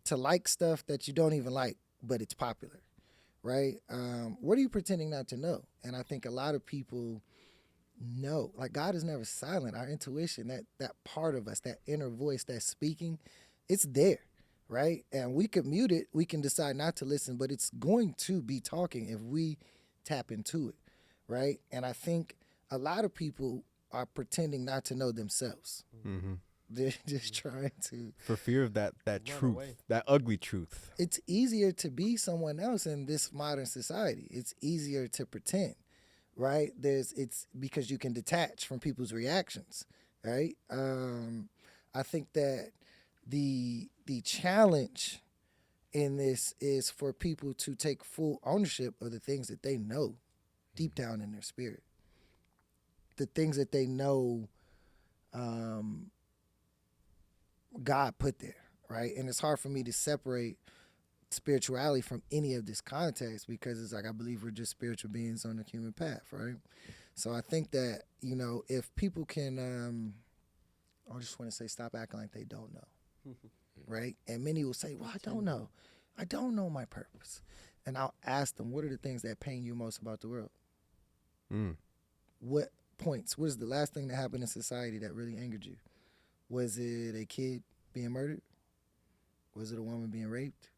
to like stuff that you don't even like, but it's popular, right? What are you pretending not to know? And I think a lot of people know, like, God is never silent. Our intuition, that part of us, that inner voice that's speaking, it's there, right? And we can mute it. We can decide not to listen, but it's going to be talking if we tap into it, right? And I think a lot of people are pretending not to know themselves. Mm-hmm. They're just trying to. For fear of that Run truth, away. that ugly truth. It's easier to be someone else in this modern society. It's easier to pretend, right? It's because you can detach from people's reactions, right? I think that the challenge in this is for people to take full ownership of the things that they know deep down in their spirit, the things that they know God put there, right? And it's hard for me to separate spirituality from any of this context because it's like I believe we're just spiritual beings on the human path, right? So I think that, if people can, I just want to say stop acting like they don't know, right? And many will say, well, I don't know. I don't know my purpose. And I'll ask them, what are the things that pain you most about the world? What is the last thing that happened in society that really angered you? Was it a kid being murdered? Was it a woman being raped?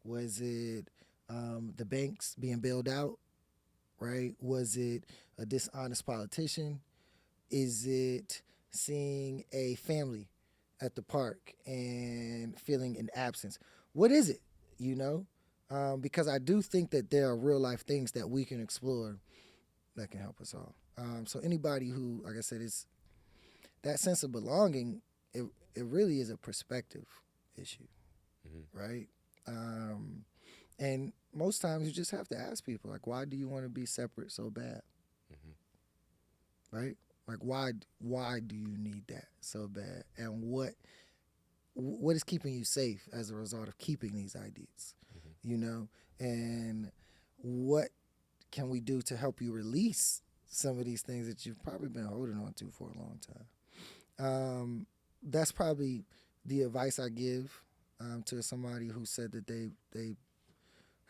Was it the banks being bailed out, right? Was it a dishonest politician? Is it seeing a family at the park and feeling an absence? What is it, Because I do think that there are real life things that we can explore that can help us all. So anybody who, like I said, is that sense of belonging, it really is a perspective issue, right? And most times you just have to ask people, like, why do you want to be separate so bad? Right? Like, why do you need that so bad? And what is keeping you safe as a result of keeping these ideas? And what can we do to help you release some of these things that you've probably been holding on to for a long time? That's probably the advice I give to somebody who said that they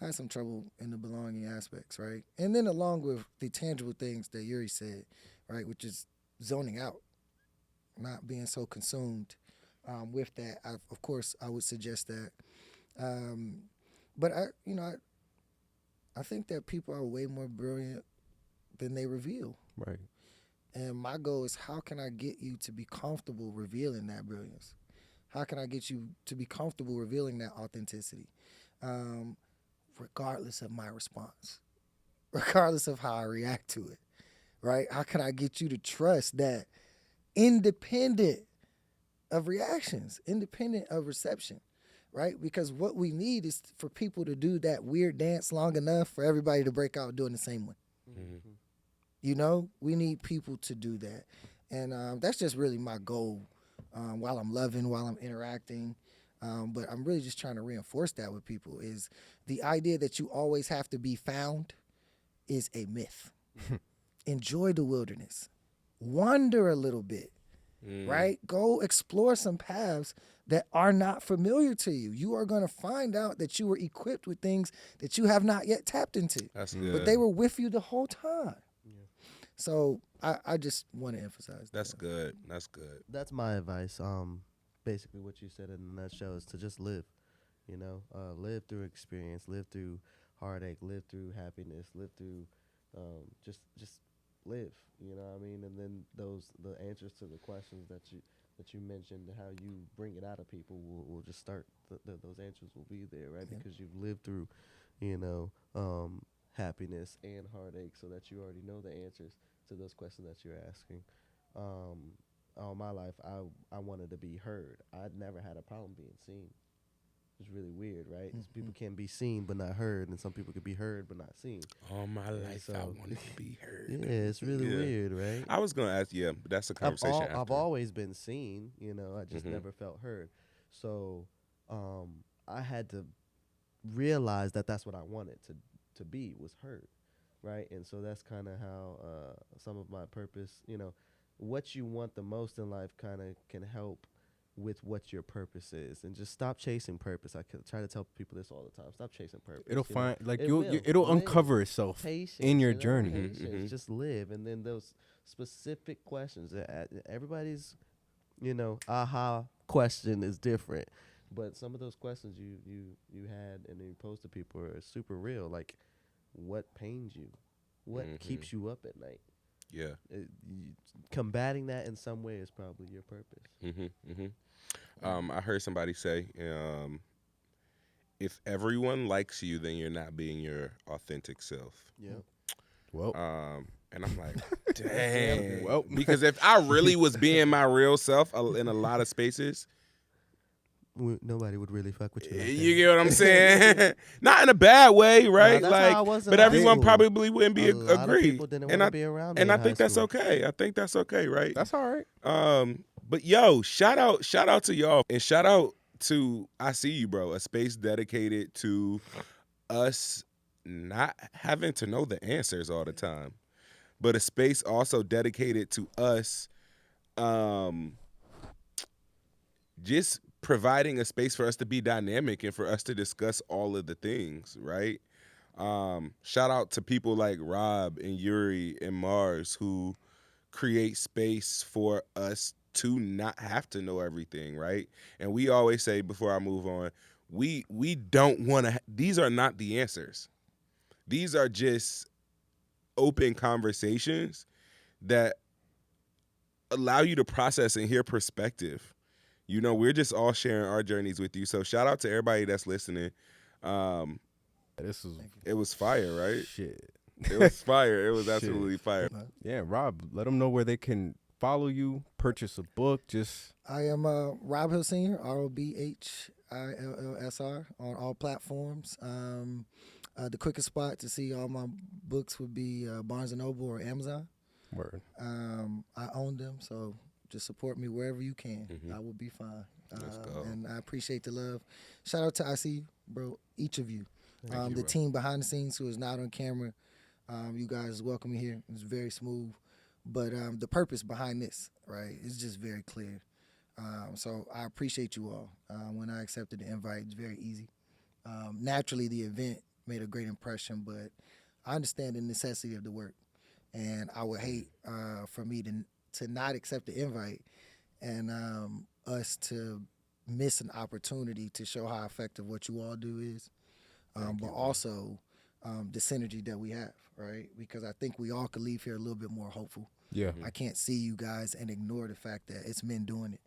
had some trouble in the belonging aspects, right? And then along with the tangible things that Yuri said, right, which is zoning out, not being so consumed with that. Of course, I would suggest that. But I think that people are way more brilliant than they reveal. Right. And my goal is, how can I get you to be comfortable revealing that brilliance? How can I get you to be comfortable revealing that authenticity? regardless of my response, regardless of how I react to it, right? How can I get you to trust that independent of reactions, independent of reception, right? Because what we need is for people to do that weird dance long enough for everybody to break out doing the same one. Mm-hmm. You know, we need people to do that. And that's just really my goal while I'm loving, while I'm interacting. But I'm really just trying to reinforce that with people is the idea that you always have to be found is a myth. Enjoy the wilderness. Wander a little bit, right? Go explore some paths that are not familiar to you. You are going to find out that you were equipped with things that you have not yet tapped into. That's good. But they were with you the whole time. So I just want to emphasize That's that. good. That's good. That's my advice. Basically what you said in a nutshell is to just live. You know, live through experience, live through heartache, live through happiness, live through just live. You know what I mean? And then the answers to the questions that you mentioned, how you bring it out of people will just start. Those answers will be there, right? Yeah. Because you've lived through, happiness and heartache, so that you already know the answers to those questions that you're asking. All my life, I wanted to be heard. I'd never had a problem being seen. It's really weird, right? 'Cause people can be seen but not heard, and some people can be heard but not seen. All my life, I so- wanted to be heard. Yeah, it's really Yeah. weird, right? I was gonna ask, but that's a I've, conversation after. I've always been seen, I just Mhm. never felt heard. So I had to realize that that's what I wanted to be, was heard, right? And so that's kind of how some of my purpose, what you want the most in life kind of can help with what your purpose is. And just stop chasing purpose. I try to tell people this all the time. Stop chasing purpose. It'll you know? find like It you'll will. it'll Live. uncover itself Patience, in your journey. patience. Mhm. Just live, and then those specific questions. Everybody's, aha question is different, but some of those questions you had and you posed to people are super real. Like, what pains you? What keeps you up at night? Yeah. Combating that in some way is probably your purpose. I heard somebody say, if everyone likes you, then you're not being your authentic self. Yeah. Well, And I'm like, dang. Well. Because if I really was being my real self in a lot of spaces, Nobody would really fuck with you. Like you that. get what I'm saying? Not in a bad way, right? that's how I was in but high everyone school. probably wouldn't be A lot of agree. people didn't and want I to be around me. and in I think high that's school. okay. I think that's okay, right? that's all right. But yo, shout out to y'all, and shout out to I See You, bro, a space dedicated to us not having to know the answers all the time, but a space also dedicated to us just providing a space for us to be dynamic and for us to discuss all of the things, right? Shout out to people like Rob and Yuri and Mars who create space for us to not have to know everything, right? And we always say, before I move on, we don't want to, these are not the answers. These are just open conversations that allow you to process and hear perspective. We're just all sharing our journeys with you. So shout out to everybody that's listening. This is It was fire, right? shit. It was fire. It was Shit. absolutely fire. Yeah, Rob, let them know where they can follow you, purchase a book. Just I am Rob Hill Sr., ROBHILLSR, on all platforms. The quickest spot to see all my books would be Barnes & Noble or Amazon. word. I own them, so just support me wherever you can. Mhm. I will be fine. Let's go. And I appreciate the love. Shout out to I See You, bro, each of you. Thank you, The bro. team behind the scenes who is not on camera. You guys welcome me here. It's very smooth. But the purpose behind this, right, is just very clear. So I appreciate you all. When I accepted the invite, it's very easy. Naturally, the event made a great impression, but I understand the necessity of the work. And I would hate for me to not accept the invite and us to miss an opportunity to show how effective what you all do is, but also the synergy that we have, right? Because I think we all could leave here a little bit more hopeful. Yeah. I can't see you guys and ignore the fact that it's men doing it,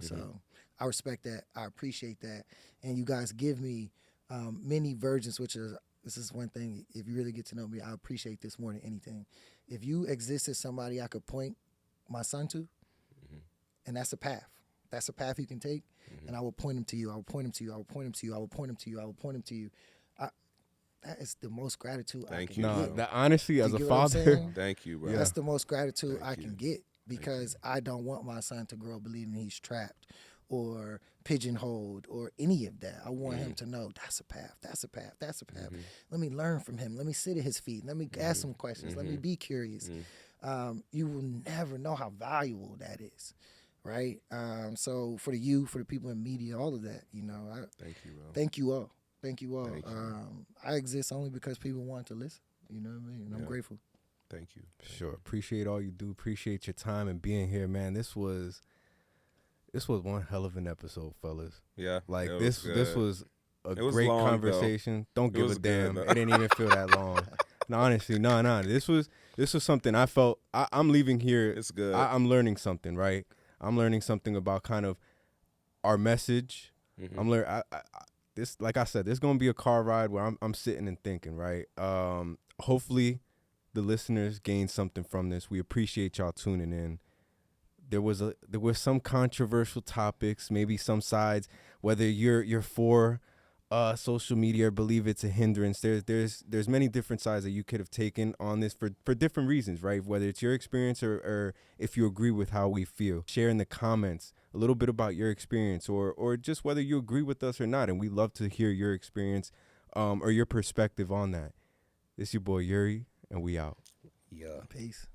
So I respect that. I appreciate that. And you guys give me many versions, which is this is one thing. If you really get to know me, I appreciate this more than anything. If you exist as somebody I could point my son to, and that's a path. That's a path you can take, and I will point him to you. I will point him to you. I will point him to you. I will point him to you. I will point him to you. That is the most gratitude I Thank can you, Nah, get. that honestly, as You a get what I'm father, saying? Thank you, bro. Yeah. That's the most gratitude I Thank can you. get because I don't want my son to grow up believing he's trapped or pigeonholed or any of that. I want him to know that's a path, that's a path, that's a path. Let me learn from him. Let me sit at his feet. Let me ask him questions. Let me be curious. You will never know how valuable that is, right? So for the youth, for the people in media, all of that, you know, Thank you, bro. thank you all. Thank you all. Thank you. I exist only because people want to listen. You know what I mean? And I'm Yeah. grateful. Thank you. sure. Appreciate all you do. Appreciate your time and being here, man. This was one hell of an episode, fellas. Yeah. Like it this good. was a It was great long, though. conversation. Don't It give a was good, damn. though. It didn't even feel that long. No, honestly, no. This was something I felt. I'm leaving here. It's good. I'm learning something, right? I'm learning something about kind of our message. I'm learning. This, like I said, there's gonna be a car ride where I'm sitting and thinking, right? Hopefully, the listeners gain something from this. We appreciate y'all tuning in. There were some controversial topics, maybe some sides. Whether you're for social media or believe it's a hindrance, there's many different sides that you could have taken on this for different reasons, right? Whether it's your experience or if you agree with how we feel. Share in the comments a little bit about your experience or just whether you agree with us or not. And we love to hear your experience or your perspective on that. It's your boy Yuri, and we out. Yeah. Peace.